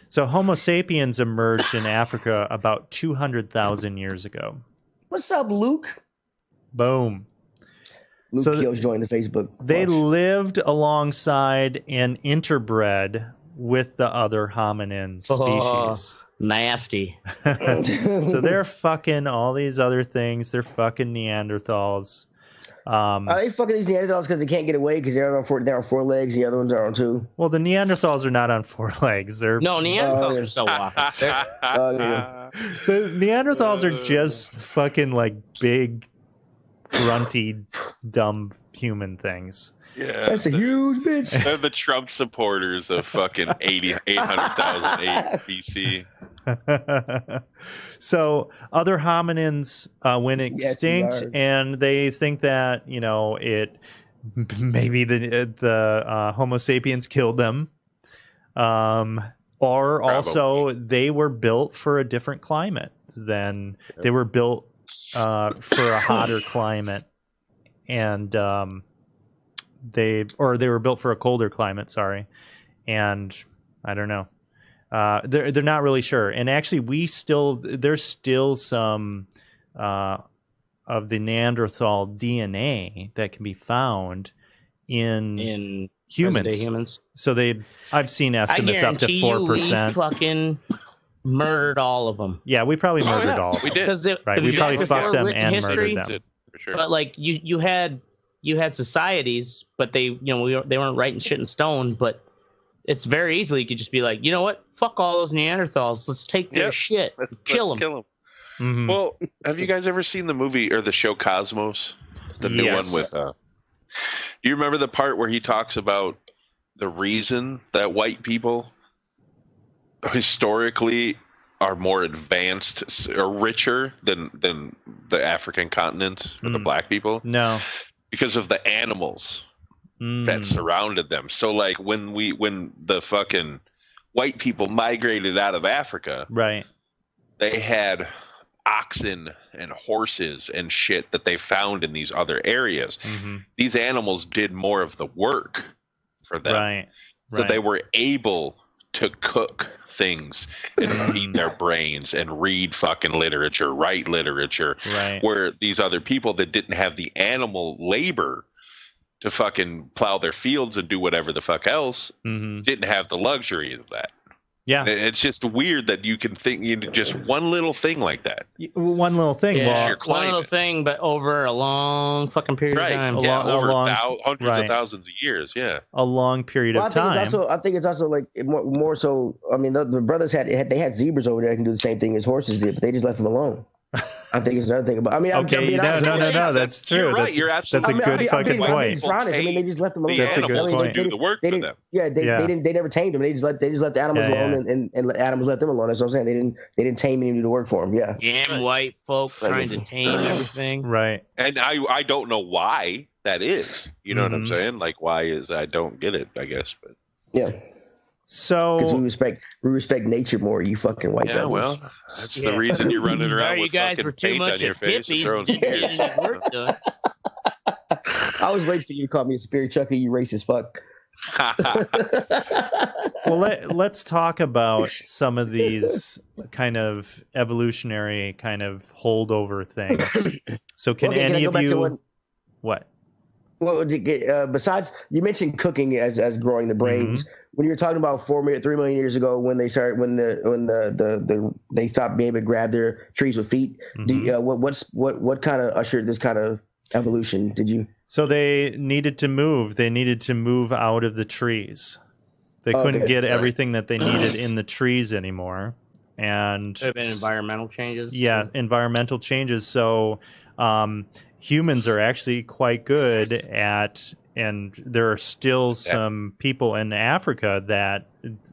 So Homo sapiens emerged in Africa about 200,000 years ago. What's up, Luke? Boom. Luke Keogh's joined the Facebook. They lived alongside and interbred with the other hominin species. Nasty. So they're fucking all these other things. They're fucking Neanderthals. Are they fucking these Neanderthals because they can't get away because they're on 4 legs? The other ones are on 2. Well, the Neanderthals are not on 4 legs. They're Neanderthals are still walking. The Neanderthals are just fucking like big, grunty, dumb human things. Yeah, that's a huge bitch. They're the Trump supporters of fucking 800,000 BC. So other hominins went extinct, and they think that maybe the Homo sapiens killed them, or also they were built for a different climate than they were built for a hotter climate, and they were built for a colder climate. Sorry, and I don't know. They're not really sure, and actually, there's still some of the Neanderthal DNA that can be found in humans. So I've seen estimates up to 4%. We fucking murdered all of them. Yeah, we probably murdered all. We did. Right, we probably fucked them and murdered them. For sure. But like you had societies, but they weren't writing shit in stone, but it's very easily you could just be like, you know what? Fuck all those Neanderthals. Let's take their shit. Let's kill them. Mm-hmm. Well, have you guys ever seen the movie or the show Cosmos? The new one with. Do you remember the part where he talks about the reason that white people historically are more advanced or richer than the African continent or the black people? No, because of the animals that surrounded them. So like when the fucking white people migrated out of Africa, Right. they had oxen and horses and shit that they found in these other areas. Mm-hmm. These animals did more of the work for them. Right. So they were able to cook things and feed their brains and read fucking literature, write literature. Right. Where these other people that didn't have the animal labor to fucking plow their fields and do whatever the fuck else didn't have the luxury of that. Yeah. It's just weird that you can think just one little thing like that. One little thing. Yeah, one little thing, but over a long fucking period of time. Yeah, over hundreds of thousands of years. Yeah, a long period of time. I think it's also like more so. I mean, the brothers had zebras over there that can do the same thing as horses did, but they just left them alone. I think it's another thing. But I mean, okay, no, that's true. You're right. You're absolutely. That's a good fucking point. Honest. I mean, they just left them alone. That's a good point. Do the work for them. Yeah, they never tamed them. They just let the animals alone, and animals let them alone. That's what I'm saying. They didn't tame them to do the work for them. Yeah. Damn white folk trying to tame everything. Right. And I don't know why that is. You know what I'm saying? Like, why is I don't get it? I guess, but yeah. So because we respect nature more, you fucking white devils. Well, that's the reason you're running around with guys fucking were too paint much on your of face and hippies throwing and didn't get any work done. I was waiting for you to call me a spirit Chucky, you racist fuck. Well, let's talk about some of these kind of evolutionary kind of holdover things. So can any of you what? Well, besides, you mentioned cooking as growing the brains. When you were talking about 3 million years ago, when they started, when they stopped being able to grab their trees with feet. What kind of ushered this kind of evolution? Did you? So they needed to move. They needed to move out of the trees. They couldn't get everything that they needed in the trees anymore, and Could have been environmental changes. Yeah, environmental changes. So. Humans are actually quite good at, and there are still some people in Africa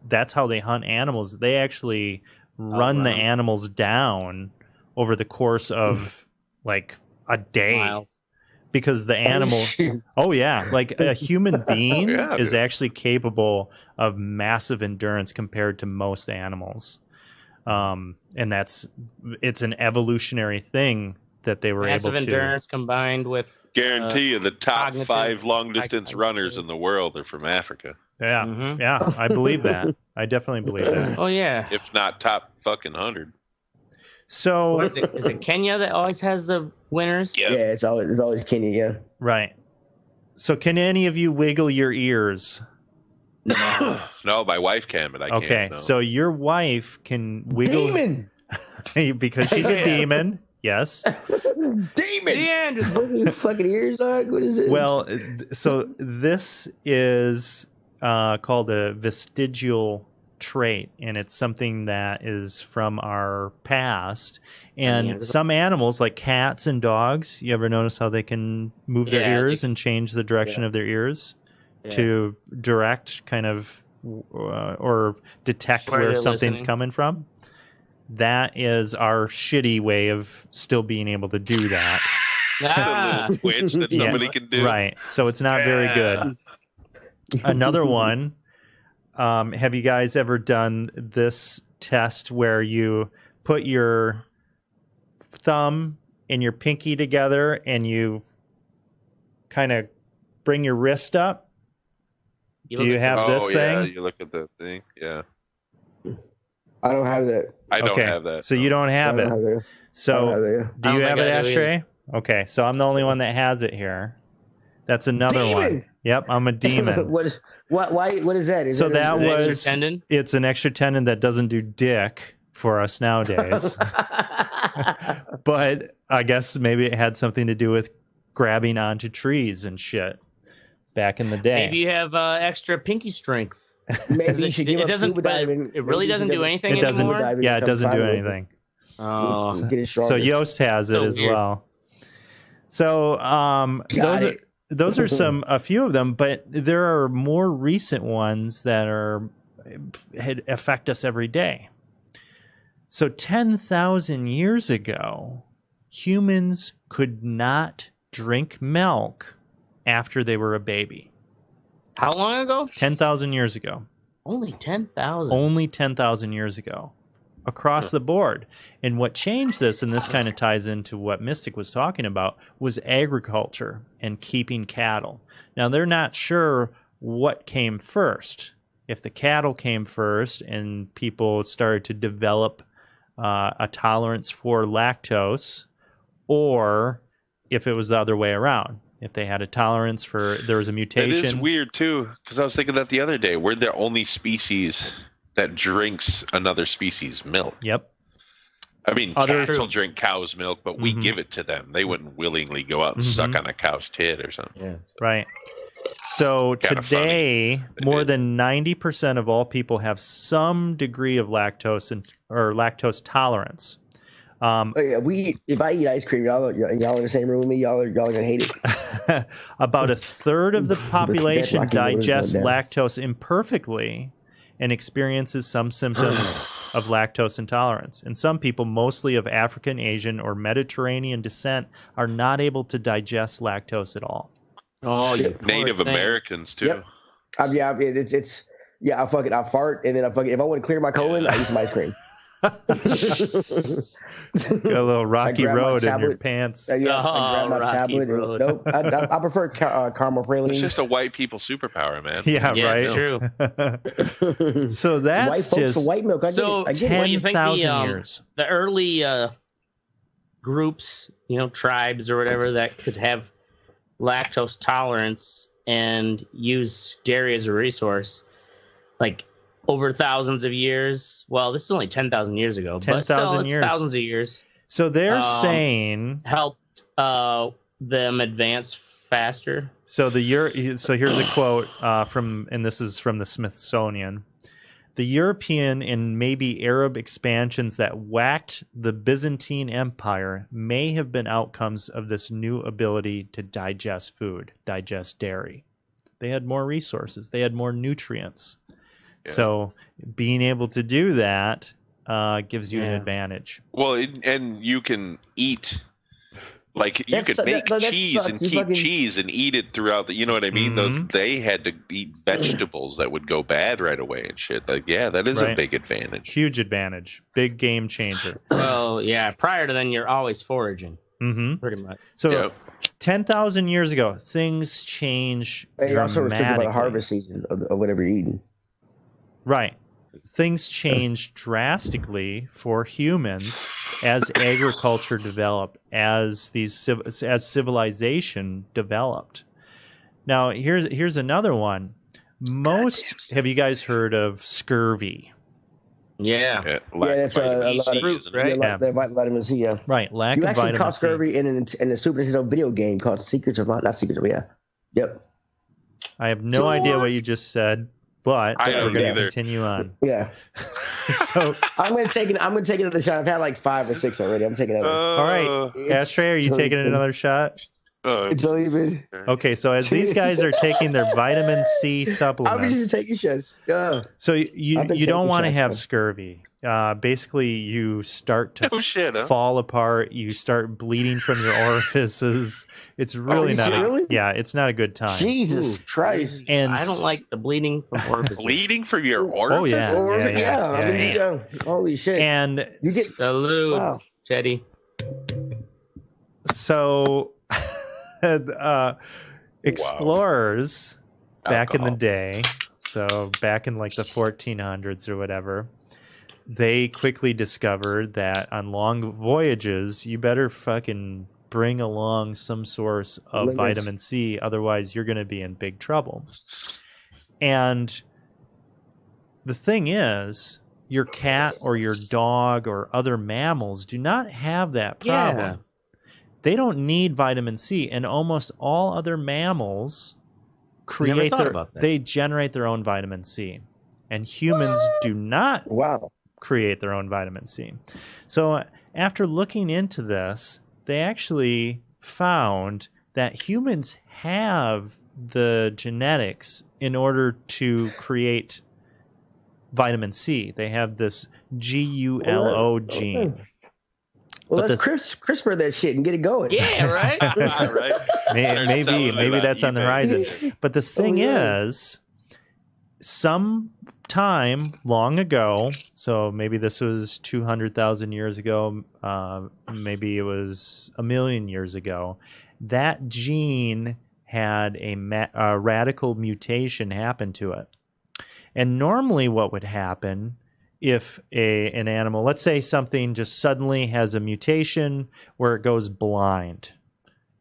that's how they hunt animals. They actually run the animals down over the course of like a day. Miles. Because the animal, like a human being is actually capable of massive endurance compared to most animals. And it's an evolutionary thing that they were massive able to. Massive endurance combined with guarantee you the top 5 long distance runners in the world are from Africa. Yeah, yeah, I believe that. I definitely believe that. Oh yeah, if not top fucking 100. So what is it? Is it Kenya that always has the winners? Yeah, it's always Kenya. Yeah, right. So can any of you wiggle your ears? No, my wife can, but I can't. Okay, so your wife can wiggle. Demon. Because she's a demon. Yes. Demon. Fucking ears are. What is it? Well, so this is called a vestigial trait, and it's something that is from our past. And some animals, like cats and dogs, you ever notice how they can move their ears and change the direction of their ears to direct kind of or detect where something's coming from? That is our shitty way of still being able to do that. The little twitch that somebody can do. Right. So it's not very good. Another one. Have you guys ever done this test where you put your thumb and your pinky together and you kind of bring your wrist up? Do you have this thing? Yeah, you look at that thing. Yeah. I don't have that. I don't have that. So you don't have it. So do you have it, Ashtray? Okay, so I'm the only one that has it here. That's another one. Yep, I'm a demon. What is that? It's an extra tendon that doesn't do dick for us nowadays. But I guess maybe it had something to do with grabbing onto trees and shit back in the day. Maybe you have extra pinky strength. Maybe you should give it really doesn't do anything anymore. Yeah, it doesn't do anything. Oh, so Yost has it as well. So those are a few of them, but there are more recent ones that affect us every day. So 10,000 years ago, humans could not drink milk after they were a baby. How long ago? 10,000 years ago. Only 10,000. Only 10,000 years ago, across the board. And what changed this, and this kind of ties into what Mystic was talking about, was agriculture and keeping cattle. Now, they're not sure what came first. If the cattle came first and people started to develop a tolerance for lactose, or if it was the other way around. If they had a tolerance for, there was a mutation. It is weird too, because I was thinking that the other day. We're the only species that drinks another species' milk. Yep. I mean, cattle drink cow's milk, but we give it to them. They wouldn't willingly go out and suck on a cow's tit or something. Yeah. Right. So today, more than 90% of all people have some degree of lactose or lactose tolerance. If I eat ice cream, y'all in the same room with me, y'all are gonna hate it. About a third of the population digests lactose imperfectly and experiences some symptoms of lactose intolerance. And some people, mostly of African, Asian, or Mediterranean descent, are not able to digest lactose at all. Oh, Native Americans too. Yep. I fart and then if I want to clear my colon, I eat some ice cream. Got a little rocky road in your pants. I grab my tablet. Nope, I prefer caramel praline. It's just a white people superpower, man. Yeah, right. It's true. So that's white folks just for white milk. I get what do you think 10,000 years. The early groups, tribes or whatever that could have lactose tolerance and use dairy as a resource, like over thousands of years. Well, this is only 10,000 years ago, but still, it's thousands of years. So they're saying helped them advance faster. So here's a quote and this is from the Smithsonian. The European and maybe Arab expansions that whacked the Byzantine Empire may have been outcomes of this new ability to digest food, digest dairy. They had more resources. They had more nutrients. Yeah. So being able to do that gives you an advantage. Well, and you can eat, like you could make cheese and keep cheese and eat it throughout the, you know what I mean? Mm-hmm. They had to eat vegetables that would go bad right away and shit. Like, yeah, that is a big advantage. Huge advantage. Big game changer. Well, yeah. Prior to then, you're always foraging. Mm-hmm. Pretty much. So 10,000 years ago, things change dramatically. Also restricted by the harvest season of whatever you're eating. Right. Things changed drastically for humans as agriculture developed, as civilization developed. Now, here's another one. Have you guys heard of scurvy? Yeah. That's right? Vitamin C. Yeah. Right. Lack you of actually vitamin caught C. scurvy in a Super Nintendo video game called Secrets of Not Secrets of Yep. I have no idea what you just said. But we're going to continue on. Yeah. So I'm going to take another shot. I've had like 5 or 6 already. I'm taking another. All right, Ashtray, are you taking another shot? It's uneven. Okay, so as these guys are taking their vitamin C supplements, I'm just taking shots. So you don't want to have scurvy. Basically, you start to fall apart. You start bleeding from your orifices. It's really it's not a good time. Jesus Christ! And I don't like the bleeding from orifices. Bleeding from your orifices? Oh yeah. Holy shit! And you get salute, Teddy. So. Explorers back in the day, so back in like the 1400s or whatever, they quickly discovered that on long voyages you better fucking bring along some source of vitamin C, otherwise you're going to be in big trouble. And the thing is, your cat or your dog or other mammals do not have that problem. Yeah. They don't need vitamin C, and almost all other mammals they generate their own vitamin C, and humans do not create their own vitamin C. So after looking into this, they actually found that humans have the genetics in order to create vitamin C. They have this GULO gene. Well, let's CRISPR that shit and get it going. Yeah, right. Maybe that's on the horizon. But the thing is, some time long ago, so maybe this was 200,000 years ago, maybe it was a million years ago, that gene had a radical mutation happen to it. And normally what would happen if an animal, let's say something just suddenly has a mutation where it goes blind,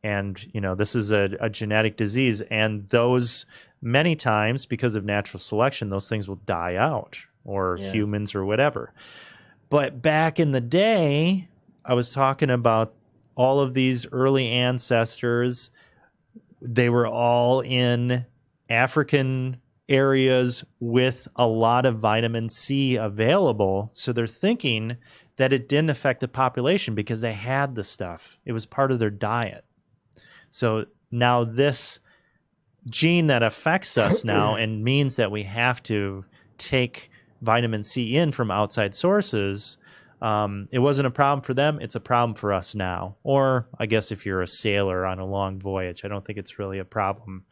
and this is a genetic disease, and those many times, because of natural selection, those things will die out, or humans or whatever. But back in the day, I was talking about all of these early ancestors. They were all in African areas with a lot of vitamin C available. So they're thinking that it didn't affect the population because they had the stuff. It was part of their diet. So now this gene that affects us now and means that we have to take vitamin C in from outside sources, it wasn't a problem for them. It's a problem for us now. Or I guess if you're a sailor on a long voyage, I don't think it's really a problem.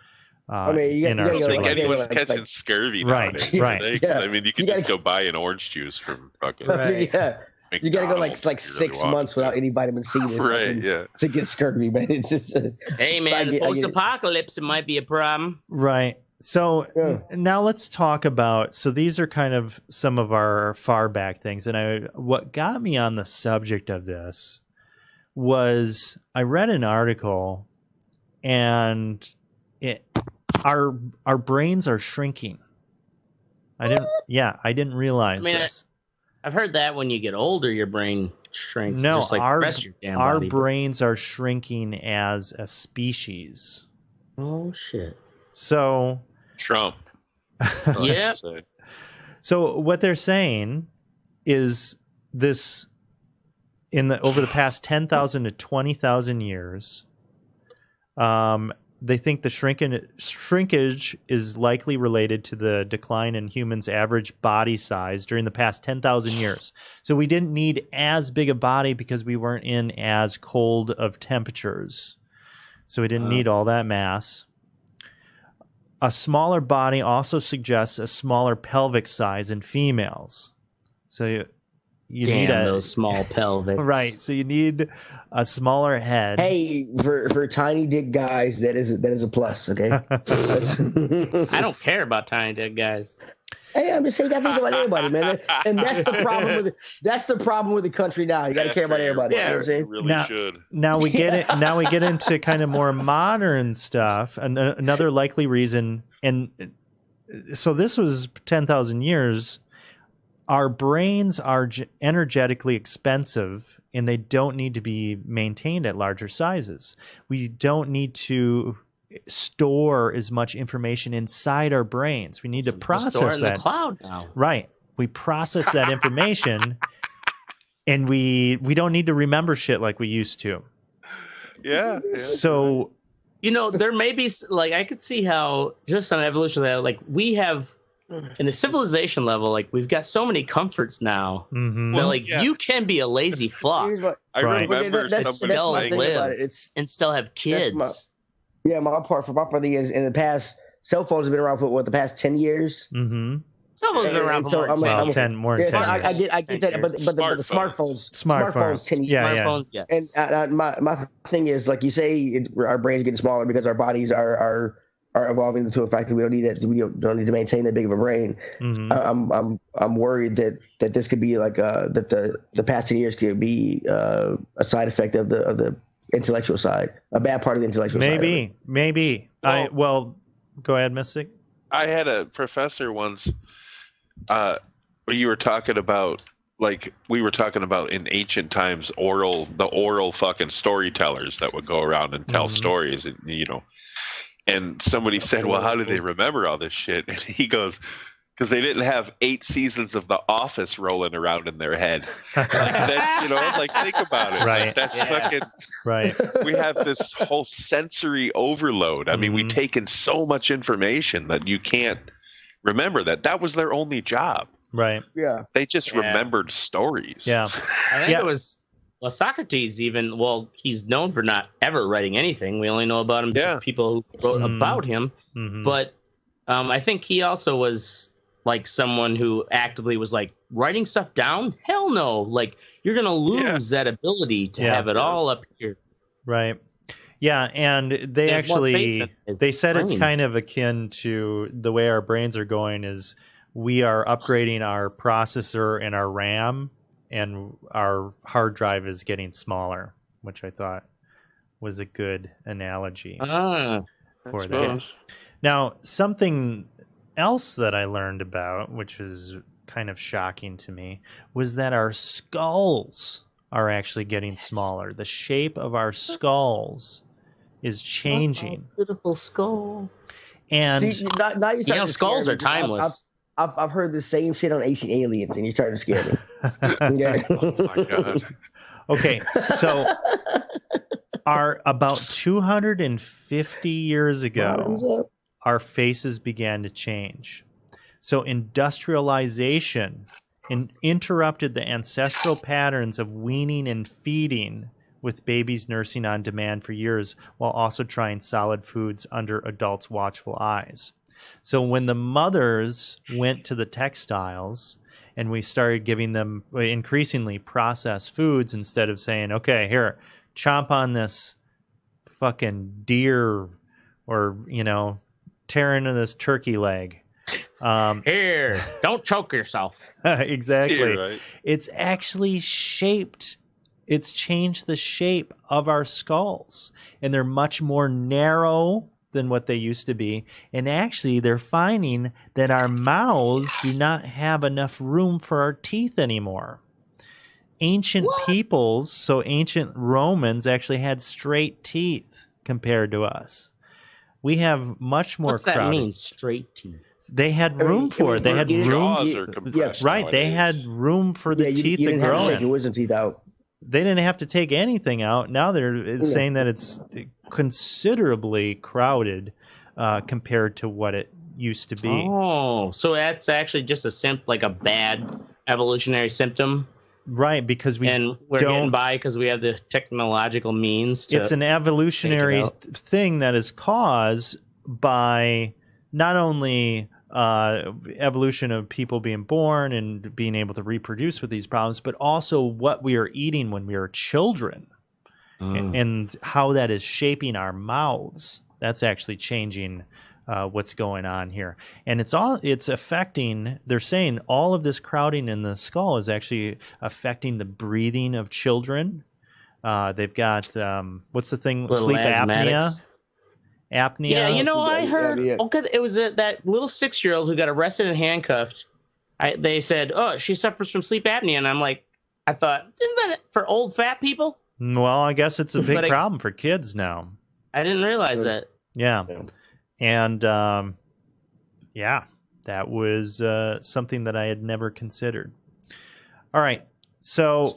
I mean, you I don't think anyone's catching scurvy nowadays. Right. I mean, you can just go buy an orange juice from fucking. Yeah. You got to go like 6 months without any vitamin C to get scurvy, man. It's just hey, man, post-apocalypse, it might be a problem. Right. So now let's talk about, so these are kind of some of our far back things. And what got me on the subject of this was I read an article, and our brains are shrinking. I didn't realize this. I've heard that when you get older, your brain shrinks. No, just like our body. brains are shrinking as a species. Oh shit! So Trump. Yeah. So what they're saying is this: over the past 10,000 to 20,000 years, they think the shrinkage is likely related to the decline in humans' average body size during the past 10,000 years. So we didn't need as big a body because we weren't in as cold of temperatures. So we didn't need all that mass. A smaller body also suggests a smaller pelvic size in females. So you need those small pelvics. Right. So you need a smaller head. Hey, for tiny dick guys, that is a plus. Okay. I don't care about tiny dick guys. Hey, I'm just saying, you got to think about everybody, man. And that's the problem with the country now. You got to care about everybody. Yeah, you know what I'm saying? Really should. Now we get into kind of more modern stuff. And another likely reason, and so this was 10,000 years. Our brains are energetically expensive, and they don't need to be maintained at larger sizes. We don't need to store as much information inside our brains. We need to process store in that. The cloud now. Right. We process that information, and we don't need to remember shit like we used to. Yeah. So, there may be, like, I could see how just on evolution level, like, we have, in the civilization level, like, we've got so many comforts now. Mm-hmm. That, you can be a lazy fuck. I remember somebody saying and still have kids. My thing is, in the past, cell phones have been around for the past 10 years. Mm-hmm. Some of them have been around for more than 10 years. I get that, but the smartphones 10 years. Smartphones, yes. And my thing is, like you say, our brains getting smaller because our bodies are evolving into a fact that we don't need that. We don't need to maintain that big of a brain. Mm-hmm. I'm worried that this could be like that the past 10 years could be a side effect of the intellectual side, a bad part of the intellectual side. Maybe. Well, go ahead, Mystic. I had a professor once where you were talking about, like, we were talking about in ancient times, the oral fucking storytellers that would go around and tell stories, and and somebody said, well, how do they remember all this shit? And he goes, because they didn't have 8 seasons of The Office rolling around in their head. Like, think about it. Right. That's fucking right. We have this whole sensory overload. I mean, we take in so much information that you can't remember that. That was their only job. Right. Yeah. They just remembered stories. Yeah. I think it was, Socrates even, he's known for not ever writing anything. We only know about him because people who wrote about him. Mm-hmm. But I think he also was like someone who actively was like writing stuff down. Hell no! Like you're gonna lose that ability to have it all up here. Right. Yeah, and they actually they said it's kind of akin to the way our brains are going is we are upgrading our processor and our RAM, and our hard drive is getting smaller, which I thought was a good analogy for that. Now, something else that I learned about, which was kind of shocking to me, was that our skulls are actually getting smaller. The shape of our skulls is changing. Beautiful skull. And see, now you know, skulls are timeless. I've heard the same shit on Ancient Aliens, and you're starting to scare me. Okay. Oh my god. Okay, so about 250 years ago, our faces began to change. So industrialization interrupted the ancestral patterns of weaning and feeding, with babies nursing on demand for years while also trying solid foods under adults' watchful eyes. So when the mothers went to the textiles and we started giving them increasingly processed foods instead of saying, okay, here, chomp on this fucking deer or, tear into this turkey leg. Here, don't choke yourself. Exactly. Yeah, right. It's actually it's changed the shape of our skulls, and they're much more narrow than what they used to be. And actually, they're finding that our mouths do not have enough room for our teeth anymore. Ancient peoples, so ancient Romans, actually had straight teeth compared to us. We have much more What's crowded. That mean, straight teeth? They had room for it. They had room. Right. Nowadays. They had room for the teeth to you didn't grow have to take in. your wisdom teeth out. They didn't have to take anything out. Now they're saying that it's considerably crowded compared to what it used to be. Oh, so that's actually just a bad evolutionary symptom. Right, because we're getting by because we have the technological means to. It's an evolutionary thing that is caused by not only evolution of people being born and being able to reproduce with these problems, but also what we are eating when we are children and how that is shaping our mouths. That's actually changing what's going on here. And it's affecting, they're saying all of this crowding in the skull is actually affecting the breathing of children. They've got, what's the thing? Sleep apnea. Yeah, I heard. Okay, it was that little 6-year-old who got arrested and handcuffed. They said, "Oh, she suffers from sleep apnea," and I'm like, I thought, isn't that for old fat people? Well, I guess it's a big problem for kids now. I didn't realize that. Yeah, and that was something that I had never considered. All right, so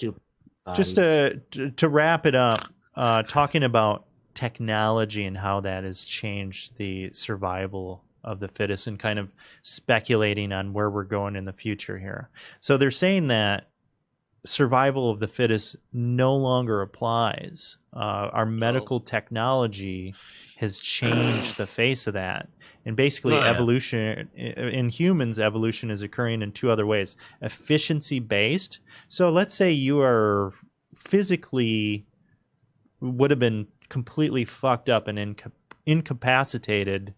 just to wrap it up, talking about technology and how that has changed the survival of the fittest and kind of speculating on where we're going in the future here. So they're saying that survival of the fittest no longer applies. Our medical technology has changed the face of that. And basically evolution in humans, evolution is occurring in two other ways. Efficiency based. So let's say you are physically would have been completely fucked up and incapacitated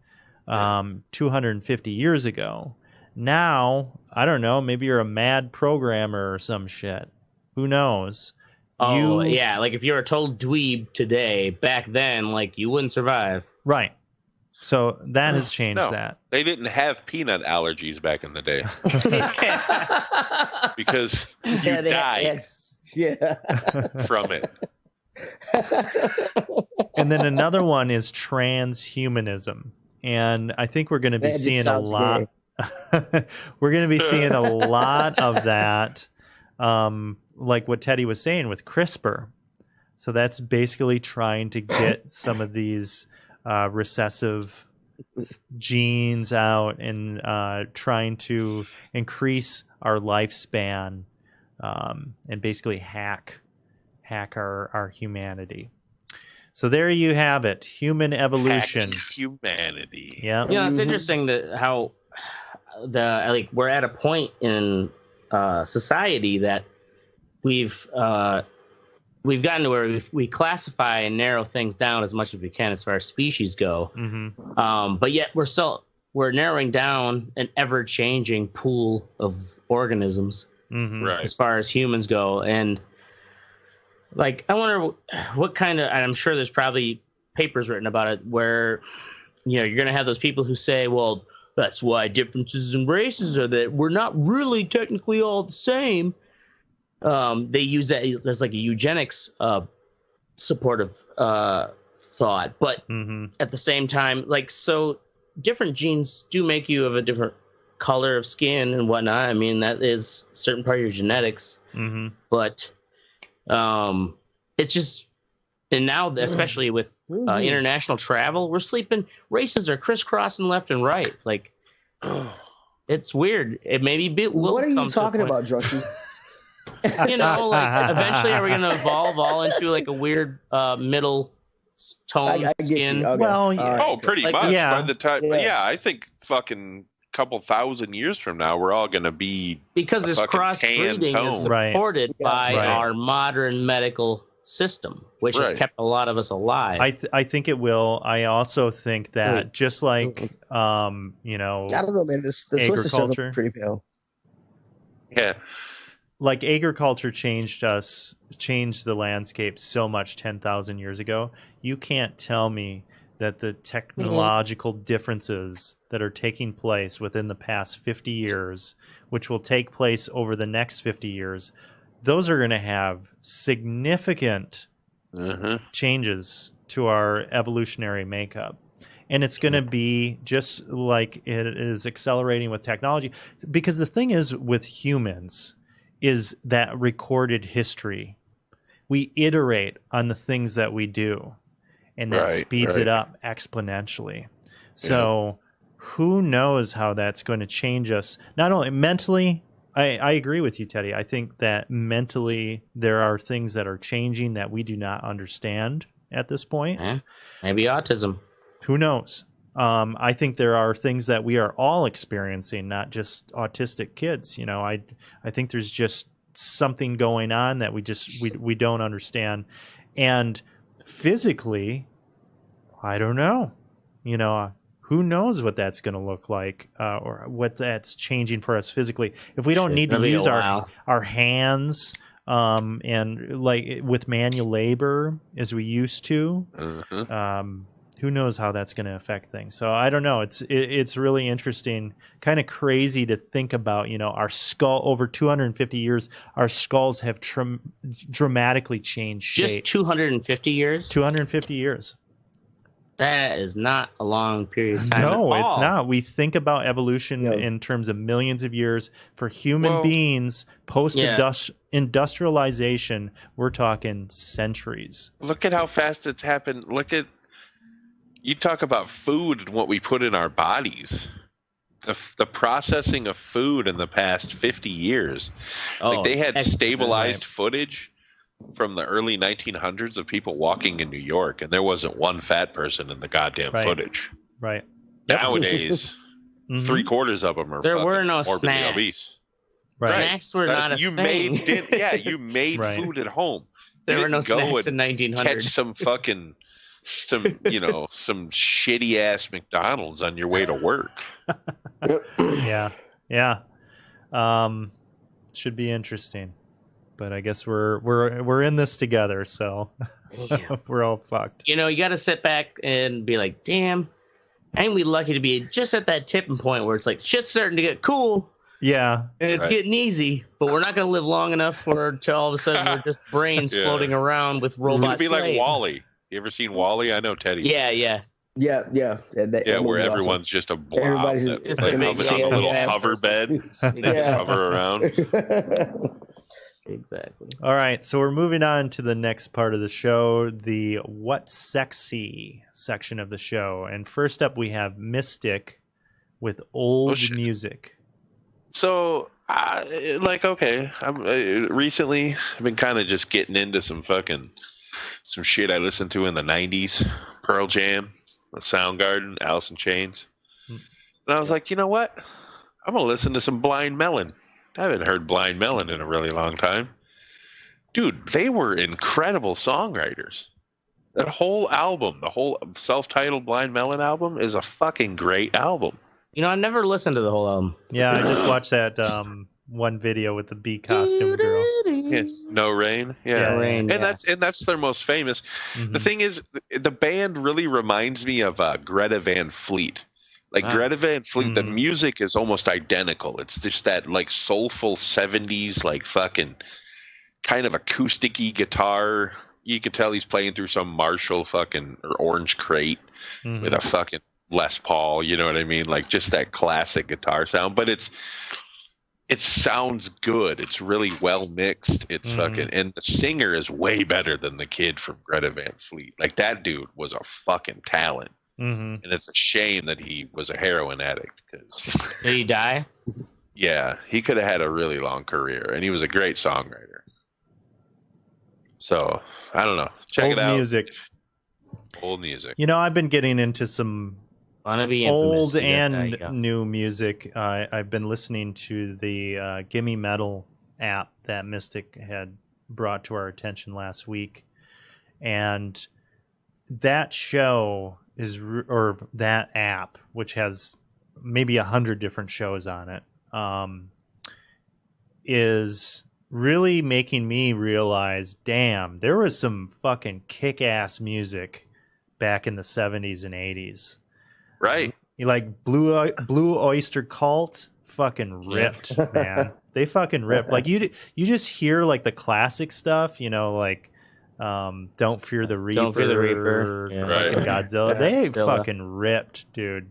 250 years ago. Now, I don't know, maybe you're a mad programmer or some shit. Who knows? Like if you were a total dweeb today, back then, like you wouldn't survive. Right. So that has changed that. They didn't have peanut allergies back in the day. Because you died from it. And then another one is transhumanism. And I think we're going to be seeing a lot. We're going to be seeing a lot of that, like what Teddy was saying with CRISPR. So that's basically trying to get some of these recessive genes out and trying to increase our lifespan and basically hack our humanity. So there you have it, human evolution. Humanity. Yeah. It's interesting that how we're at a point in society that we've gotten to where we classify and narrow things down as much as we can as far as species go. But yet we're narrowing down an ever-changing pool of organisms as far as humans go. And like, I wonder what kind of, and I'm sure there's probably papers written about it where, you're going to have those people who say, well, that's why differences in races are that we're not really technically all the same. They use that as like a eugenics supportive thought. But at the same time, like, so different genes do make you of a different color of skin and whatnot. I mean, that is a certain part of your genetics. But it's just, and now especially with international travel, races are crisscrossing left and right. Like, it's weird. It maybe what are you talking about, Drunky? Like, eventually are we going to evolve all into like a weird middle tone skin? Okay. Well, pretty like, much yeah. by the time. But yeah, I think fucking couple thousand years from now, we're all going to be, because this crossbreeding is supported by our modern medical system, which has kept a lot of us alive. I think it will. I also think that just like I don't know, man. This agriculture, pretty pale. Yeah. Like agriculture changed the landscape so much 10,000 years ago. You can't tell me that the technological differences that are taking place within the past 50 years, which will take place over the next 50 years, those are going to have significant changes to our evolutionary makeup. And it's going to be just like it is accelerating with technology. Because the thing is with humans is that recorded history. We iterate on the things that we do, and that speeds it up exponentially. So who knows how that's going to change us, not only mentally. I agree with you, Teddy. I think that mentally there are things that are changing that we do not understand at this point. Maybe autism. Who knows? I think there are things that we are all experiencing, not just autistic kids. I think there's just something going on that we don't understand. And physically, I don't know. Who knows what that's going to look like, or what that's changing for us physically. If we don't need to use our hands and like with manual labor as we used to, who knows how that's going to affect things. So I don't know. It's really interesting, kind of crazy to think about. Our skull, over 250 years, our skulls have dramatically changed shape. Just 250 years? 250 years. That is not a long period of time. No, it's not. We think about evolution in terms of millions of years. For human beings, post-industrialization, we're talking centuries. Look at how fast it's happened. You talk about food and what we put in our bodies. The processing of food in the past 50 years. They had stabilized footage from the early 1900s of people walking in New York, and there wasn't one fat person in the goddamn footage. Right. Nowadays, 3/4 of them are. There were no morbidly snacks. obese. Right. Snacks were not a thing. You made food at home. There were no snacks in 1900. Catch some shitty ass McDonald's on your way to work. Yeah. Should be interesting. But I guess we're in this together, so we're all fucked. You got to sit back and be like, damn, ain't we lucky to be just at that tipping point where it's like shit's starting to get cool. Yeah. And it's getting easy, but we're not going to live long enough till all of a sudden we're just brains floating around with robots. It's going to be like WALL-E. You ever seen WALL-E? I know Teddy. Yeah. Where everyone's just a blob. Everybody's on a little hover bed. They just hover around. Exactly. All right, so we're moving on to the next part of the show, the What's Sexy section of the show. And first up, we have Mystic with Old Music. So, recently, I've been kind of just getting into some fucking some shit I listened to in the 90s. Pearl Jam, Soundgarden, Alice in Chains. And I was like, you know what? I'm going to listen to some Blind Melon. I haven't heard Blind Melon in a really long time. Dude, they were incredible songwriters. That whole album, the whole self-titled Blind Melon album, is a fucking great album. You know, I never listened to the whole album. Yeah, I just watched that one video with the bee costume girl. Yes, No Rain. Yeah, No Rain, and that's their most famous. Mm-hmm. The thing is, the band really reminds me of Greta Van Fleet. Like Greta Van Fleet, the music is almost identical. It's just that like soulful 70s, like fucking kind of acousticy guitar. You could tell he's playing through some Marshall fucking or Orange Crate with a fucking Les Paul. You know what I mean? Like just that classic guitar sound. But it sounds good. It's really well mixed. It's fucking, and the singer is way better than the kid from Greta Van Fleet. Like that dude was a fucking talent. And it's a shame that he was a heroin addict. Cause Did he die? yeah, he could have had a really long career, and he was a great songwriter. So I don't know. Check it out. Old music. You know, I've been getting into some old and new music. I've been listening to the Gimme Metal app that Mystic had brought to our attention last week, and that show or that app, which has maybe 100 different shows on it, is really making me realize, damn, there was some fucking kick-ass music back in the 70s and 80s. Right. You like Blue Oyster Cult? Fucking ripped, man. They fucking ripped. Like you just hear like the classic stuff, you know, like Don't Fear the Reaper. Don't Fear the Reaper. Yeah. Right. Godzilla. Yeah, they Godzilla. fucking ripped, dude.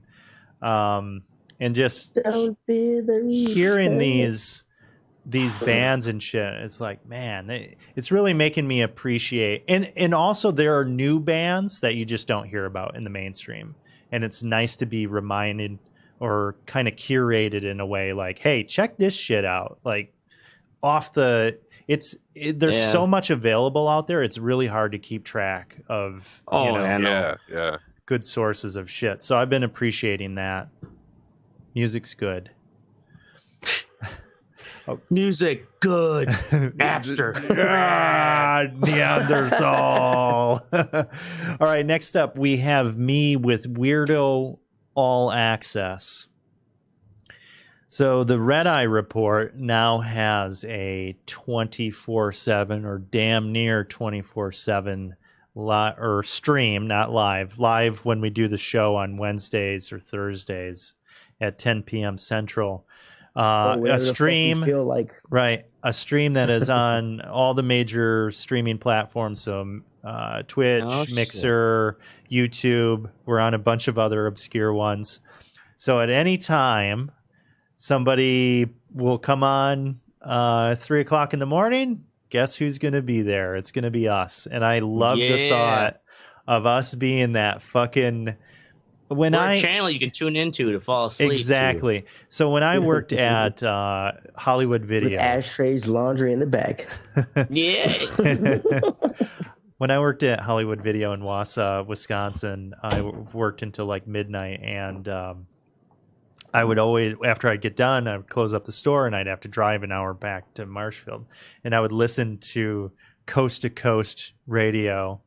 And just hearing these bands and shit, it's like, man, it's really making me appreciate. And also there are new bands that you just don't hear about in the mainstream. And it's nice to be reminded or kind of curated in a way like, hey, check this shit out. Like there's so much available out there. It's really hard to keep track of good sources of shit. So I've been appreciating that. Music's good. Music good. Napster. Neanderthal. All right, next up we have me with Weirdo All Access. So the Red Eye Report now has a 24/7 or damn near 24/7 or stream, not live when we do the show on Wednesdays or Thursdays at 10 p.m. Central. A stream, right? A stream that is on all the major streaming platforms. So Twitch, Mixer, YouTube. We're on a bunch of other obscure ones. So at any time, somebody will come on 3 o'clock in the morning. Guess who's going to be there? It's going to be us. And I love the thought of us being that fucking. We're a channel you can tune into to fall asleep. Exactly. To. So when I worked at Hollywood Video, with ashtrays, laundry in the back. Yeah. When I worked at Hollywood Video in Wausau, Wisconsin, I worked until like midnight, and I would always, after I'd get done, I would close up the store, and I'd have to drive an hour back to Marshfield, and I would listen to Coast to Coast Radio,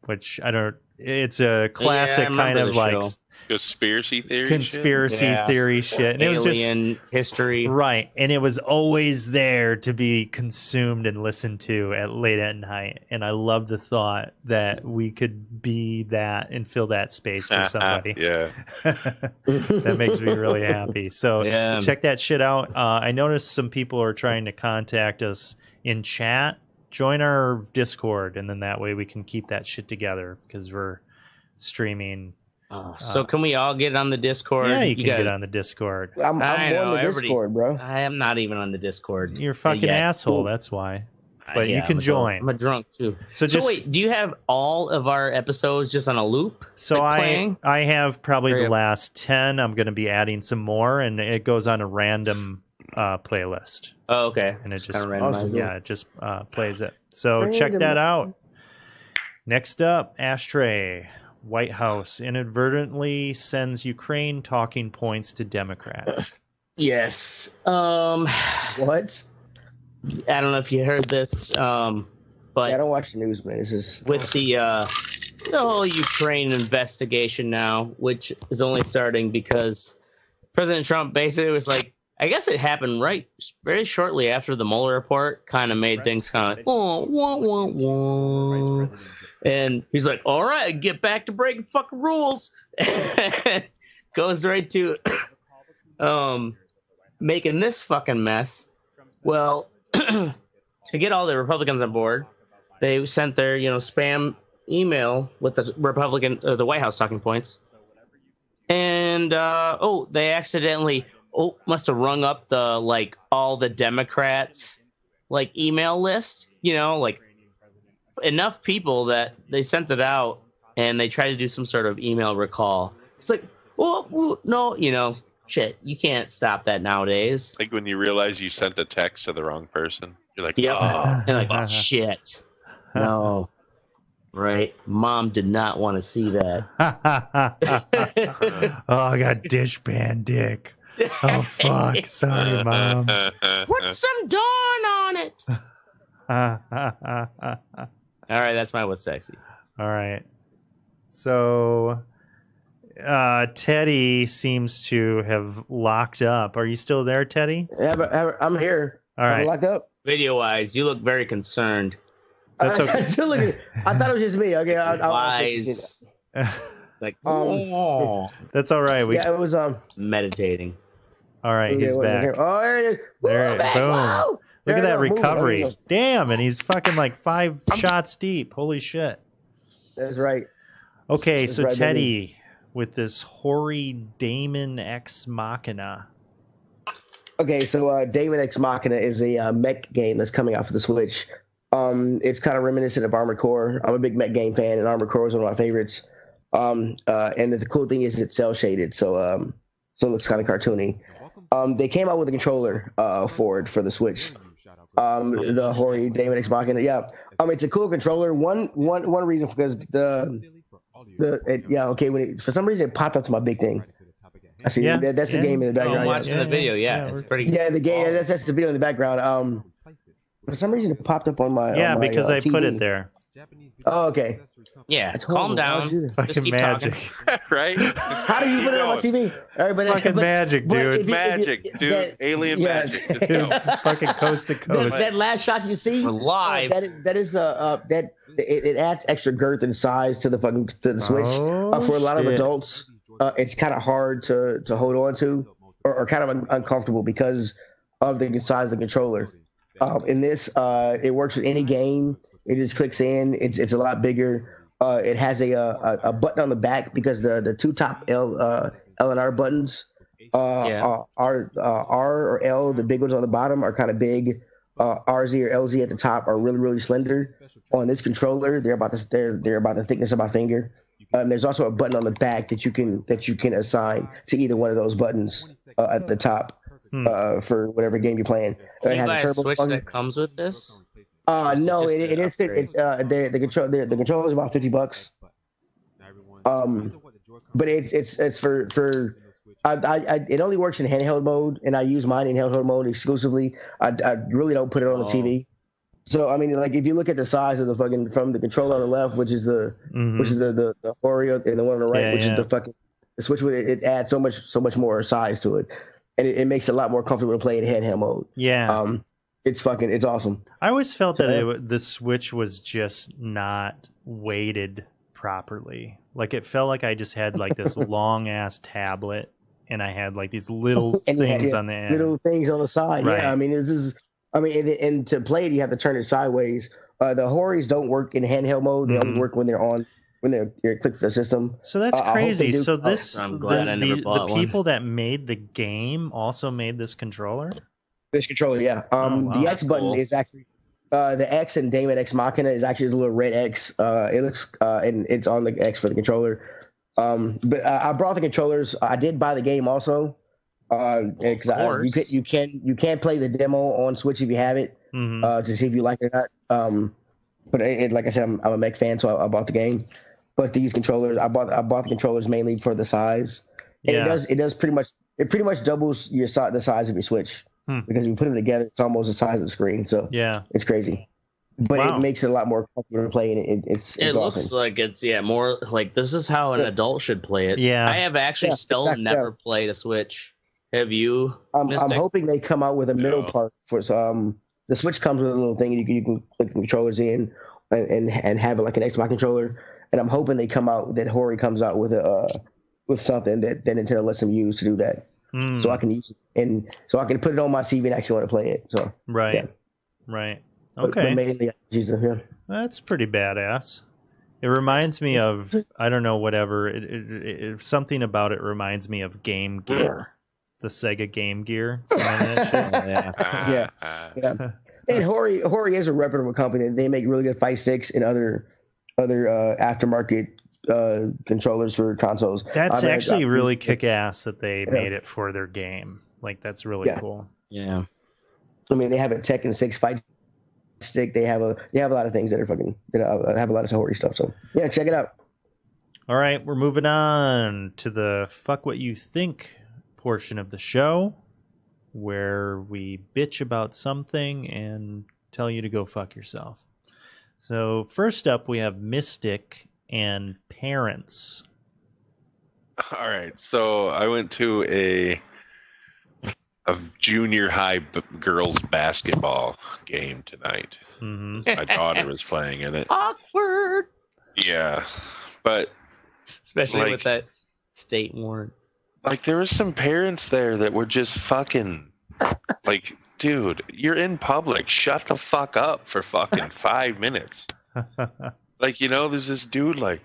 which I don't. It's a classic kind of like conspiracy theory shit. And Alien it was just history. Right. And it was always there to be consumed and listened to late at night. And I love the thought that we could be that and fill that space for somebody. That makes me really happy. So check that shit out. I noticed some people are trying to contact us in chat. Join our Discord, and then that way we can keep that shit together because we're streaming. So can we all get on the Discord? Yeah, you can get on the Discord. I'm on the Discord, bro. I am not even on the Discord. You're a fucking asshole, that's why. But you can join. I'm a drunk too. So wait, do you have all of our episodes just on a loop? So I have probably the last 10. I'm going to be adding some more, and it goes on a random playlist. Oh, okay. And it just it just plays it. So check that out. Next up, Ashtray. White House inadvertently sends Ukraine talking points to Democrats. Yes. What? I don't know if you heard this, but I don't watch the news, man. This is with the whole Ukraine investigation now, which is only starting because President Trump basically was like, I guess it happened very shortly after the Mueller report kind of made things kind of wah. And he's like, all right, get back to breaking fucking rules. Goes right to making this fucking mess. Well, to get all the Republicans on board, they sent their, spam email with the White House talking points. And, they accidentally, must have rung up all the Democrats, email list, enough people that they sent it out and they tried to do some sort of email recall. It's like, no, shit, you can't stop that nowadays. Like when you realize you sent a text to the wrong person, you're like, yep. Oh, you're like, shit. No. Right. Mom did not want to see that. Oh, I got dishpan dick. Oh, fuck. Sorry, Mom. Put some Dawn on it. All right, that's my what's sexy. All right. So Teddy seems to have locked up. Are you still there, Teddy? Yeah, I'm here. All right. I'm locked up. Video-wise, you look very concerned. That's okay. I thought it was just me. Okay, Wise. That's all right. It was meditating. All right, he's back. Oh, there it is. There, boom. Wow. Look at that Move. recovery. Damn, and he's fucking 5 shots deep. Holy shit. That's right. Okay, That's so right, Teddy baby. with this hoary Daemon Ex Machina. Okay, so Daemon Ex Machina is a mech game that's coming out for the Switch. It's kind of reminiscent of Armored Core. I'm a big mech game fan, and Armored Core is one of my favorites. And the cool thing is it's cel shaded, so it looks kind of cartoony. They came out with a controller for the Switch. The hoary Daemon Ex Machina. Yeah, it's a cool controller. One reason because for some reason it popped up to my big thing. I see. Yeah, that's the game in the background. I'm watching the video. Yeah, it's pretty good. Yeah, the game. That's the video in the background. For some reason it popped up on my. Yeah, on my, because I TV. put it there. Oh, okay. Yeah, calm down. Fucking magic. Right? How do you put it on my TV? All right, fucking magic, dude. Magic, dude. Alien magic. It's fucking coast to coast. That last shot you see, we're live. It adds extra girth and size to the Switch. For a lot of adults, it's kind of hard to hold on to, or kind of uncomfortable because of the size of the controller. In this, it works with any game. It just clicks in. It's a lot bigger. It has a button on the back because the two top L and R buttons are R or L. The big ones on the bottom are kind of big. RZ or LZ at the top are really, really slender. On this controller, they're about the thickness of my finger. There's also a button on the back that you can assign to either one of those buttons at the top for whatever game you're playing. Can you buy a Switch that comes with this? No, it's the controller is about $50. But it's for it only works in handheld mode, and I use mine in handheld mode exclusively. I really don't put it on the TV. So I mean, if you look at the size of the fucking from the controller on the left, which is the Oreo, and the one on the right, which is the Switch, it adds so much more size to it, and it makes it a lot more comfortable to play in handheld mode. Yeah. It's awesome. I always felt that the Switch was just not weighted properly. Like it felt like I just had this long ass tablet, and I had these little things on the end. Little things on the side. Right. Yeah, I mean and to play it, you have to turn it sideways. The Hories don't work in handheld mode. They only work when they're clicked the system. So that's crazy. So I'm glad I never bought the people that made the game also made this controller. This controller, yeah. The X button is actually the X in Daemon Ex Machina is actually a little red X. It looks and it's on the X for the controller. But I brought the controllers. I did buy the game also because you can play the demo on Switch if you have it to see if you like it or not. But like I said, I'm a mech fan, so I bought the game. But these controllers, I bought the controllers mainly for the size, and it does pretty much doubles the size of your Switch because you put them together, it's almost the size of the screen. So it's crazy. But it makes it a lot more comfortable to play, and it's it looks awesome. like it's more like this is how an adult should play it. I have actually still never played a Switch. Have you? I'm hoping they come out with a middle part for the Switch comes with a little thing you can click the controllers in and have it like an Xbox controller. And I'm hoping they come out that Hori comes out with something that Nintendo lets them use to do that, so I can use it and so I can put it on my TV and actually want to play it. So right. Okay, but mainly, that's pretty badass. It reminds me of I don't know whatever. It something about it reminds me of Game Gear, the Sega Game Gear. Yeah. And Hori is a reputable company. They make really good fight sticks and other aftermarket controllers for consoles. That's actually really kick ass that they made it for their game. Like that's really cool. Yeah. I mean, they have a Tekken 6 fight stick. They have a lot of things that are have a lot of Hori stuff. So yeah, check it out. All right, we're moving on to the fuck what you think portion of the show, where we bitch about something and tell you to go fuck yourself. So first up, we have Mystic and Parents. All right, so I went to a junior high girls basketball game tonight. My daughter was playing in it. Awkward. Yeah, but especially with that state warrant. Like there were some parents there that were just fucking like, dude, you're in public. Shut the fuck up for fucking 5 minutes. Like, there's this dude like,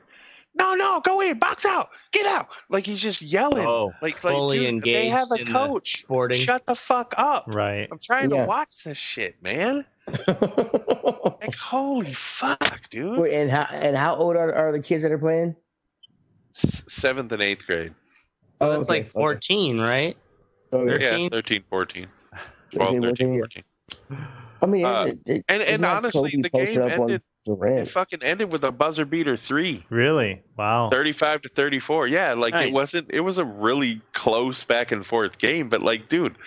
no, go in, box out, get out. Like he's just yelling. Like fully dude, engaged. They have a coach. Sporting. Shut the fuck up. Right. I'm trying to watch this shit, man. Like holy fuck, dude. Wait, and how old are the kids that are playing? 7th and 8th grade. Oh, that's like 14, right? 13? Yeah, 13, 14. 12, 13, 14. I mean, and honestly, the game ended. It fucking ended with a buzzer beater 3. Really? Wow. 35-34. Yeah, like nice. It was a really close back and forth game, but like, dude,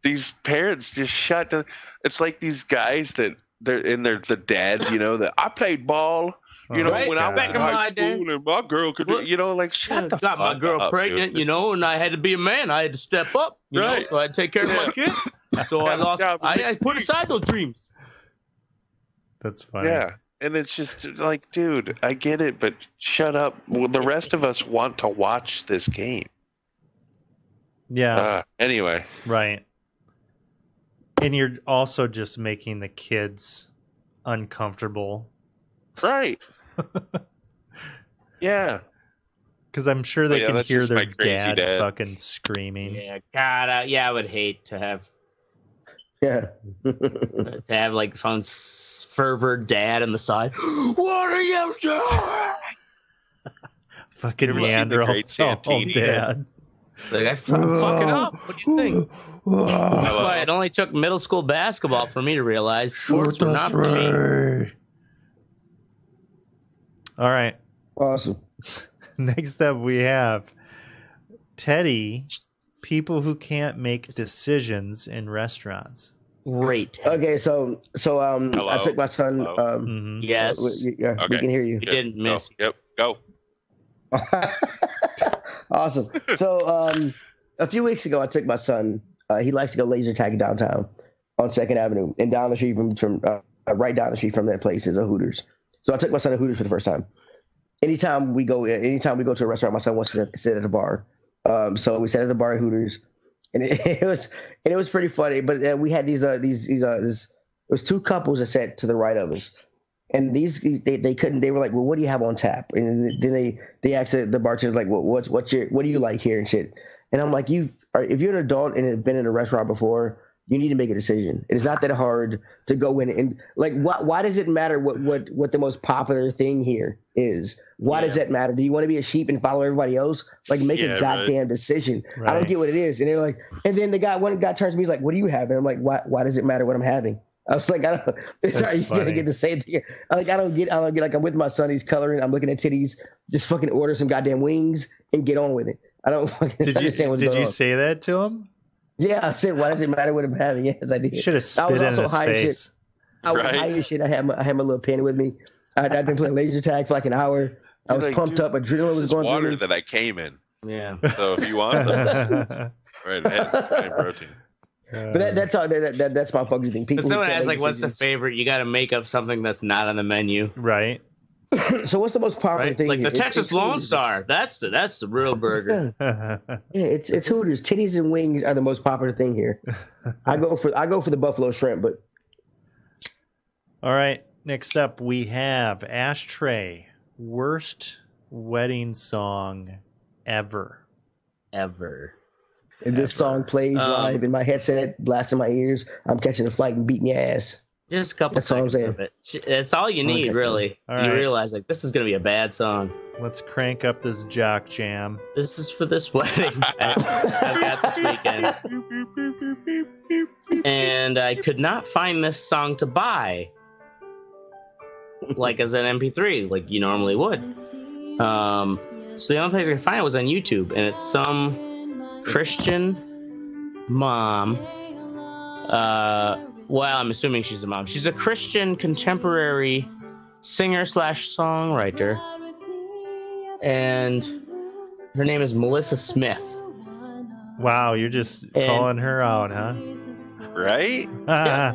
these parents just shut down. It's like these guys that the dads, that I played ball. When I was in high school and my girl could, like shut the fuck my girl up, pregnant, dude. And I had to be a man. I had to step up, so I had to take care of my kid. So I put aside those dreams. That's funny. Yeah. And it's just like, dude, I get it, but shut up. Well, the rest of us want to watch this game. Yeah. Anyway. Right. And you're also just making the kids uncomfortable. Right. Yeah. Because I'm sure they can hear their dad fucking screaming. Yeah, God, I would hate to have. Yeah. To have like phone fervor dad on the side. What are you doing? Fucking Neanderthal dad. Like I'm fucking up. What do you think? That's why it only took middle school basketball for me to realize sports were not for me. All right. Awesome. Next up, we have Teddy. People who can't make decisions in restaurants. Great. Okay, so I took my son. Yes. We can hear you. You didn't miss. Yep. Go. Awesome. So a few weeks ago, I took my son. He likes to go laser tag downtown on 2nd Avenue, and down the street from right down the street from that place is a Hooters. So I took my son to Hooters for the first time. Anytime we go to a restaurant, my son wants to sit at a bar. So we sat at the bar at Hooters, and it was pretty funny. But we had these it was 2 couples that sat to the right of us, and they couldn't. They were like, "Well, what do you have on tap?" And then they asked the bartender like, "Well, what do you like here and shit?" And I'm like, if you're an adult and have been in a restaurant before, you need to make a decision. It is not that hard to go in and like, why does it matter what the most popular thing here is? Why does that matter? Do you want to be a sheep and follow everybody else? Like make a goddamn decision. I don't get what it is. And they're like, and then one guy turns to me, he's like, what do you have? And I'm like, why does it matter what I'm having? I was like, I don't. It's That's you gonna funny. get the same thing. I don't get. Like I'm with my son. He's coloring. I'm looking at titties. Just fucking order some goddamn wings and get on with it. I don't fucking understand what's going on. Did you say that to him? Yeah, I said, why does it matter what I'm having? Yes, I did. You should have spit in his face. I was high as shit. I had my little pen with me. I'd been playing laser tag for like an hour. I was pumped up. Adrenaline was going water through me. that I came in. Yeah. So if you want them, right ahead. High protein. But that's all. That's my fucking thing. People. But someone asks like, "What's the favorite?" You got to make up something that's not on the menu, right? So what's the most popular thing? Like the Texas Lone Star. That's the real burger. Yeah, it's Hooters. Titties and wings are the most popular thing here. I go for the buffalo shrimp, but. All right. Next up, we have Ashtray. Worst wedding song ever. If this song plays live in my headset, blasting my ears, I'm catching a flight and beating your ass. Just a couple seconds of it. That's all you need, really. All right. You realize like this is gonna be a bad song. Let's crank up this jock jam. This is for this wedding I've got this weekend, and I could not find this song to buy, like as an MP3, like you normally would. So the only place I could find it was on YouTube, and it's some Christian mom. Well, I'm assuming she's a mom. She's a Christian contemporary singer/songwriter, and her name is Melissa Smith. Wow, you're just calling her out, huh? Right? Yeah.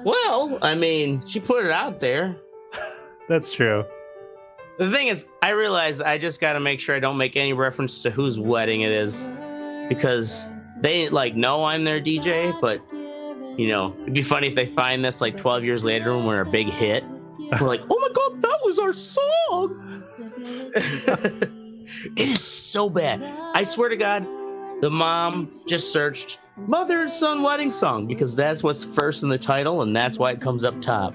Well, I mean, she put it out there. That's true. The thing is, I realize I just got to make sure I don't make any reference to whose wedding it is, because they like know I'm their DJ, but you know, it'd be funny if they find this like 12 years later when we're a big hit. We're like, oh my God, that was our song. It is so bad. I swear to God, the mom just searched mother and son wedding song because that's what's first in the title and that's why it comes up top.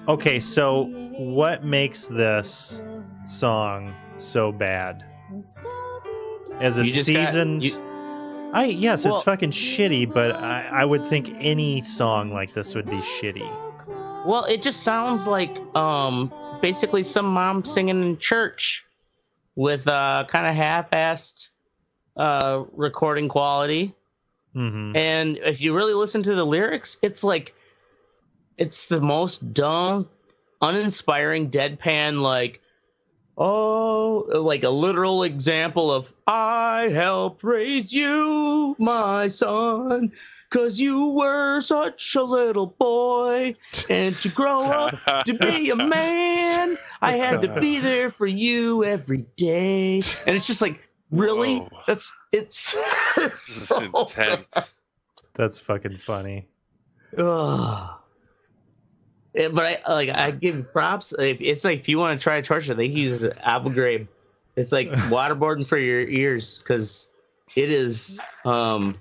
Okay, so what makes this song so bad? As a seasoned... Yes, it's fucking shitty, but I would think any song like this would be shitty. Well, it just sounds like basically some mom singing in church with kind of half-assed recording quality. Mm-hmm. And if you really listen to the lyrics, it's like it's the most dumb, uninspiring, deadpan, like, oh, like a literal example of I helped raise you, my son, 'cause you were such a little boy, and to grow up to be a man, I had to be there for you every day. And it's just like, really? Whoa. It's so intense. That's fucking funny. Ugh. Yeah, but I give props. It's like if you want to try a torture, they use Apple Grape. It's like waterboarding for your ears because it is. I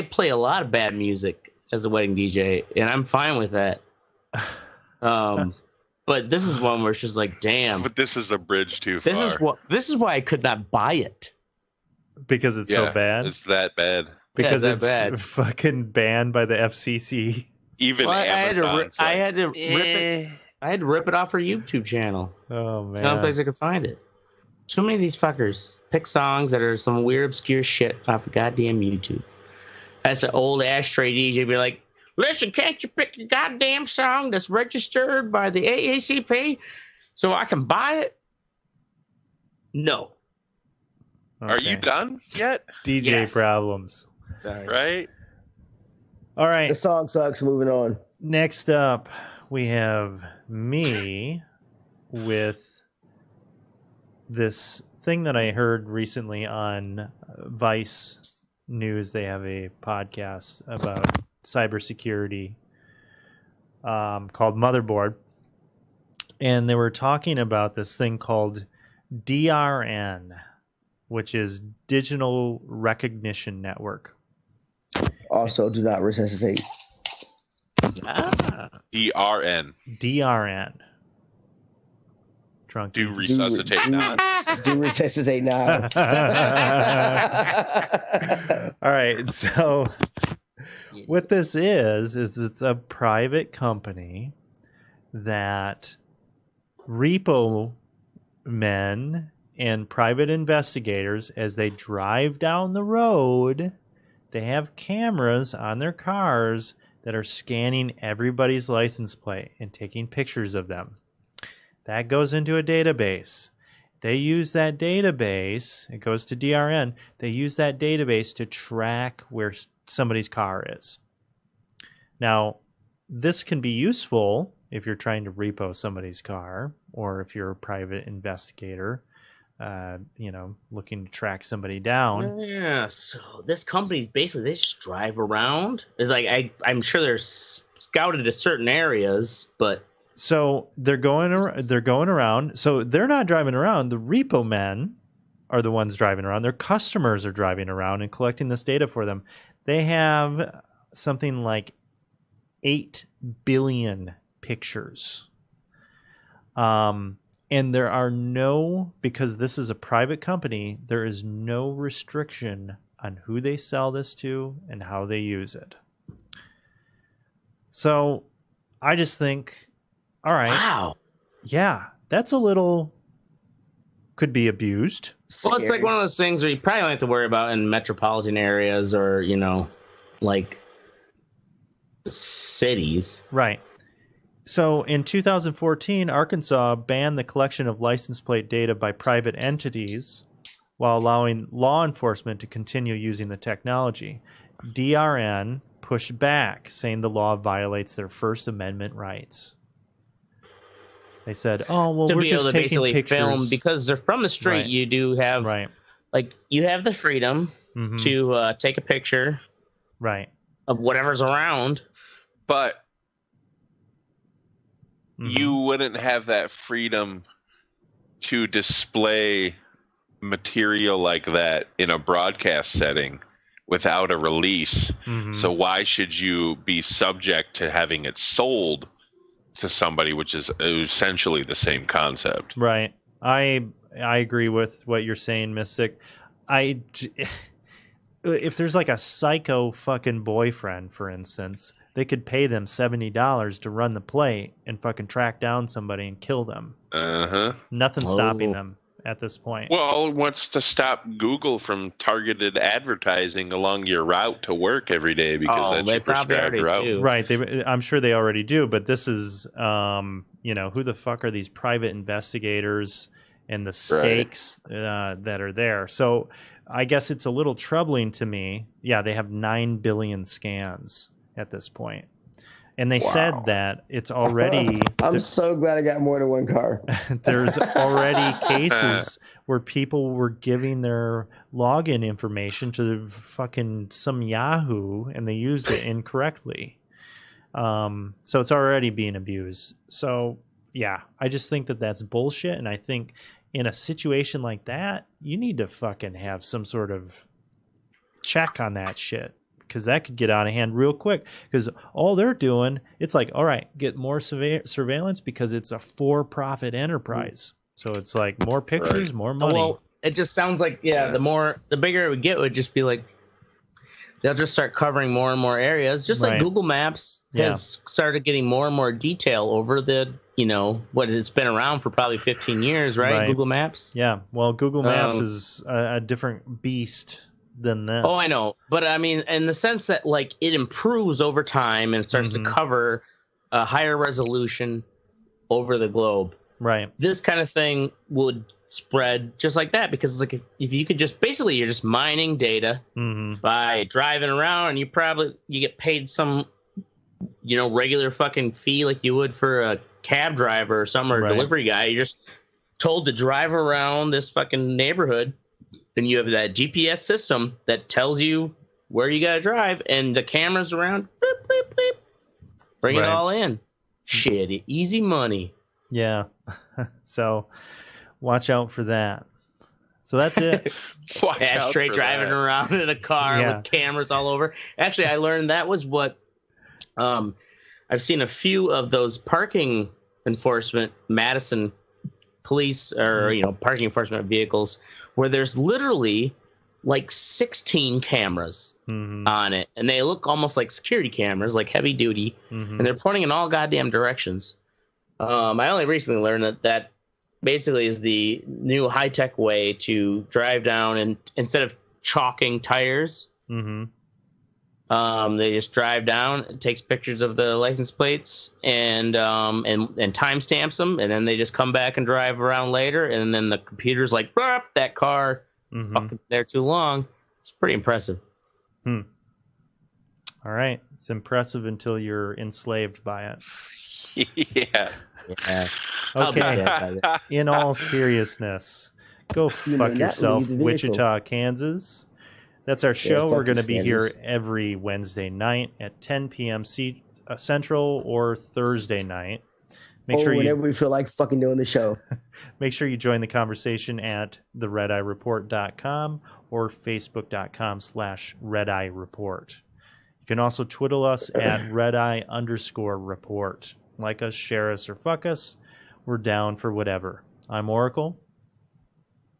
play a lot of bad music as a wedding DJ, and I'm fine with that. But this is one where it's just like, damn. But this is a bridge too far. This is why I could not buy it because it's so bad. It's that bad. Because it's fucking banned by the FCC. Even Amazon. I had to rip it. I had to rip it off her YouTube channel. Oh man! It's the only place I could find it. Too many of these fuckers pick songs that are some weird, obscure shit off of goddamn YouTube. That's an old Ashtray DJ be like, listen, can't you pick a goddamn song that's registered by the AACP so I can buy it? No. Okay. Are you done yet? DJ problems. Right? All right. The song sucks. Moving on. Next up, we have me with this thing that I heard recently on Vice News. They have a podcast about cybersecurity called Motherboard. And they were talking about this thing called DRN, which is Digital Recognition Network. Also, do not resuscitate. DRN. DRN. Drunk. Do resuscitate now. Do resuscitate now. All right. So What this is it's a private company that repo men and private investigators, as they drive down the road, they have cameras on their cars that are scanning everybody's license plate and taking pictures of them. That goes into a database. They use that database, it goes to DRN, they use that database to track where somebody's car is. Now, this can be useful if you're trying to repo somebody's car, or if you're a private investigator, looking to track somebody down. Yeah, so this company basically they just drive around. It's like I'm sure they're scouted to certain areas, but so they're going around. So they're not driving around. The repo men are the ones driving around. Their customers are driving around and collecting this data for them. They have something like 8 billion pictures. And there are because this is a private company, there is no restriction on who they sell this to and how they use it. So I just think, all right. Wow. Yeah, that's a little, could be abused. Well, it's like one of those things where you probably don't have to worry about in metropolitan areas or, like cities. Right. So in 2014, Arkansas banned the collection of license plate data by private entities while allowing law enforcement to continue using the technology. DRN pushed back, saying the law violates their First Amendment rights. They said, "Oh, well, we're just taking basically pictures." Film, because they're from the street. Right. You do have like you have the freedom to take a picture, of whatever's around, but you wouldn't have that freedom to display material like that in a broadcast setting without a release. So why should you be subject to having it sold to somebody, which is essentially the same concept? Right. I agree with what you're saying, Mystic. If there's like a psycho fucking boyfriend, for instance, they could pay them $70 to run the plate and fucking track down somebody and kill them. Nothing's stopping them at this point. Well, what's to stop Google from targeted advertising along your route to work every day, because that's your prescribed route? Do. Right. I'm sure they already do, but this is, who the fuck are these private investigators and the stakes that are there? So I guess it's a little troubling to me. Yeah, they have 9 billion scans at this point. And they said that it's already... I'm so glad I got more than one car. There's already cases where people were giving their login information to fucking some Yahoo, and they used it incorrectly. So it's already being abused. So, yeah, I just think that that's bullshit. And I think in a situation like that, you need to fucking have some sort of check on that shit, because that could get out of hand real quick. Because all they're doing, it's like, all right, get more surveillance because it's a for-profit enterprise. So it's like more pictures, more money. Well, it just sounds like, the bigger it would get, would just be like, they'll just start covering more and more areas, just like Google Maps has started getting more and more detail over the, what it's been around for probably 15 years, right? Google Maps. Yeah. Well, Google Maps is a different beast than this. Oh, I know. But I mean, in the sense that like it improves over time and it starts to cover a higher resolution over the globe. Right. This kind of thing would spread just like that, because it's like if you could just basically you're just mining data by driving around, and you get paid some regular fucking fee like you would for a cab driver or some or delivery guy. You're just told to drive around this fucking neighborhood, and you have that GPS system that tells you where you gotta drive, and the cameras around bleep, bleep, bleep, bring it all in. Shit, easy money. Yeah. So watch out for that. So that's it. Straight driving around in a car with cameras all over. Actually, I learned that was what I've seen a few of those parking enforcement Madison police or parking enforcement vehicles where there's literally like 16 cameras on it, and they look almost like security cameras, like heavy duty, and they're pointing in all goddamn directions. I only recently learned that basically is the new high-tech way to drive down, and instead of chalking tires, they just drive down, it takes pictures of the license plates and timestamps them, and then they just come back and drive around later, and then the computer's like, that car is fucking there too long. It's pretty impressive. All right. It's impressive until you're enslaved by it. Yeah. Okay. In all seriousness, go fuck yourself, Wichita, Kansas. That's our show. We're going to be here every Wednesday night at 10 p.m. Central or Thursday night. Whenever we feel like fucking doing the show. Make sure you join the conversation at theredeyereport.com or facebook.com/redeyereport. You can also twiddle us at redeye_report. Like us, share us, or fuck us. We're down for whatever. I'm Oracle.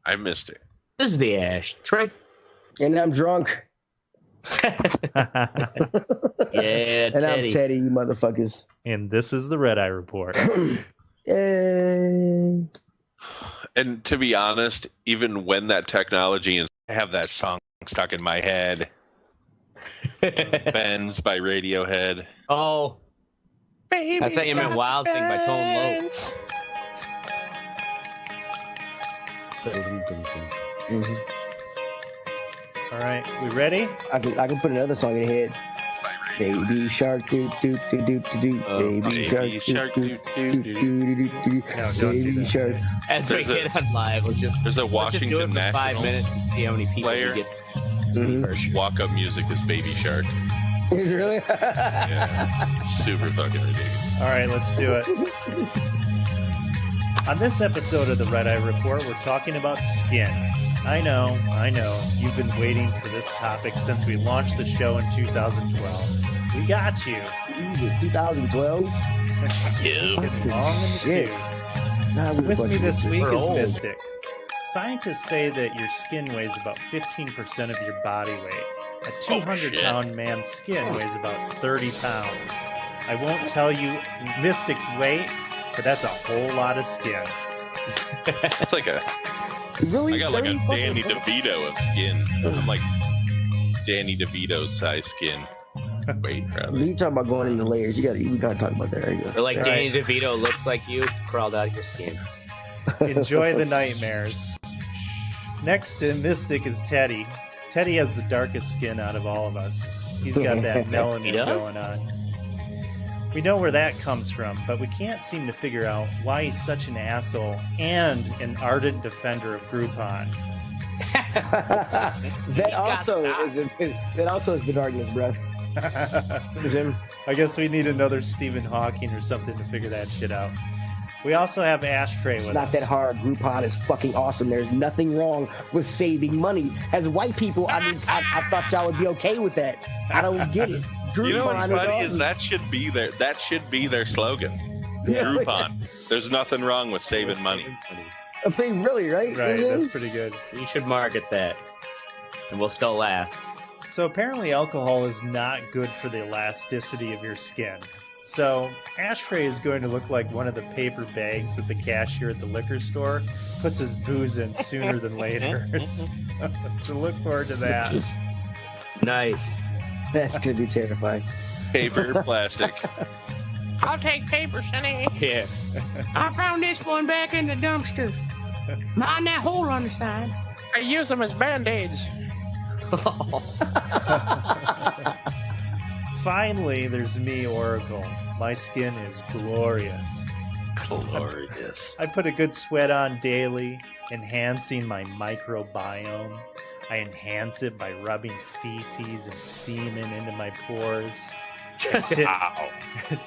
I'm Mystic. This is the Ash. Trey. And I'm drunk. Yeah, and Teddy. I'm Teddy, you motherfuckers. And this is the Red Eye Report. Yay. And to be honest, even when that technology is, I have that song stuck in my head. Benz by Radiohead. Oh. Baby, I thought you meant Wild Thing by Tone Loc. All right, we ready? I can put another song in your head. Baby shark do do do do do do. Baby shark do do do do do. Baby shark. As we get on live, there's a Washington do it for Nationals 5 minutes and see how many people we get. Walk-up music is Baby Shark. Is it really? Yeah, super fucking ridiculous. All right, let's do it. On this episode of the Red Eye Report, we're talking about skin. I know. You've been waiting for this topic since we launched the show in 2012. We got you. Jesus, 2012? Been long in the tooth. With me this week is Mystic. Scientists say that your skin weighs about 15% of your body weight. A 200-pound man's skin weighs about 30 pounds. I won't tell you Mystic's weight, but that's a whole lot of skin. It's like a... Really? I got like a Danny DeVito of skin. I'm like Danny DeVito's size skin. Wait, rather. You talking about going into layers? We gotta talk about that. There you go. Or like Danny DeVito looks like you crawled out of your skin. Enjoy the nightmares. Next in Mystic is Teddy. Teddy has the darkest skin out of all of us. He's got that melanin going on. We know where that comes from, but we can't seem to figure out why he's such an asshole and an ardent defender of Groupon. that also is the darkness, bro. I guess we need another Stephen Hawking or something to figure that shit out. We also have Ashtray with us. It's not that hard. Groupon is fucking awesome. There's nothing wrong with saving money. As white people, I thought y'all would be okay with that. I don't get it. Groupon, you know what's funny awesome. is that should be their slogan. Groupon. There's nothing wrong with saving money. I mean, really, right? Right, Mm-hmm. that's pretty good. You should market that, and we'll still laugh. So apparently alcohol is not good for the elasticity of your skin. So Ashtray is going to look like one of the paper bags that the cashier at the liquor store puts his booze in sooner than later. So look forward to that. Nice. That's gonna be terrifying. Paper, plastic. I'll take paper, Sonny. Yeah. I found this one back in the dumpster. Mind that hole on the side. I use them as band-aids. Finally, there's me, Oracle. My skin is glorious. Glorious. I put a good sweat on daily, enhancing my microbiome. I enhance it by rubbing feces and semen into my pores. I sit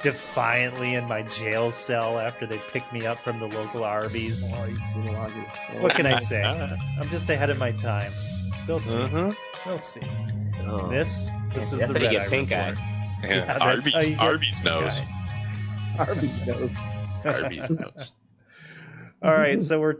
defiantly in my jail cell after they pick me up from the local Arby's. What can I say? I'm just ahead of my time. They'll see. They'll see. Oh. This is That's the how you Red get Eye pink Report. eye. Yeah, that's how you get Arby's pink knows. eye. Arby's knows. Arby's knows. All right, so we're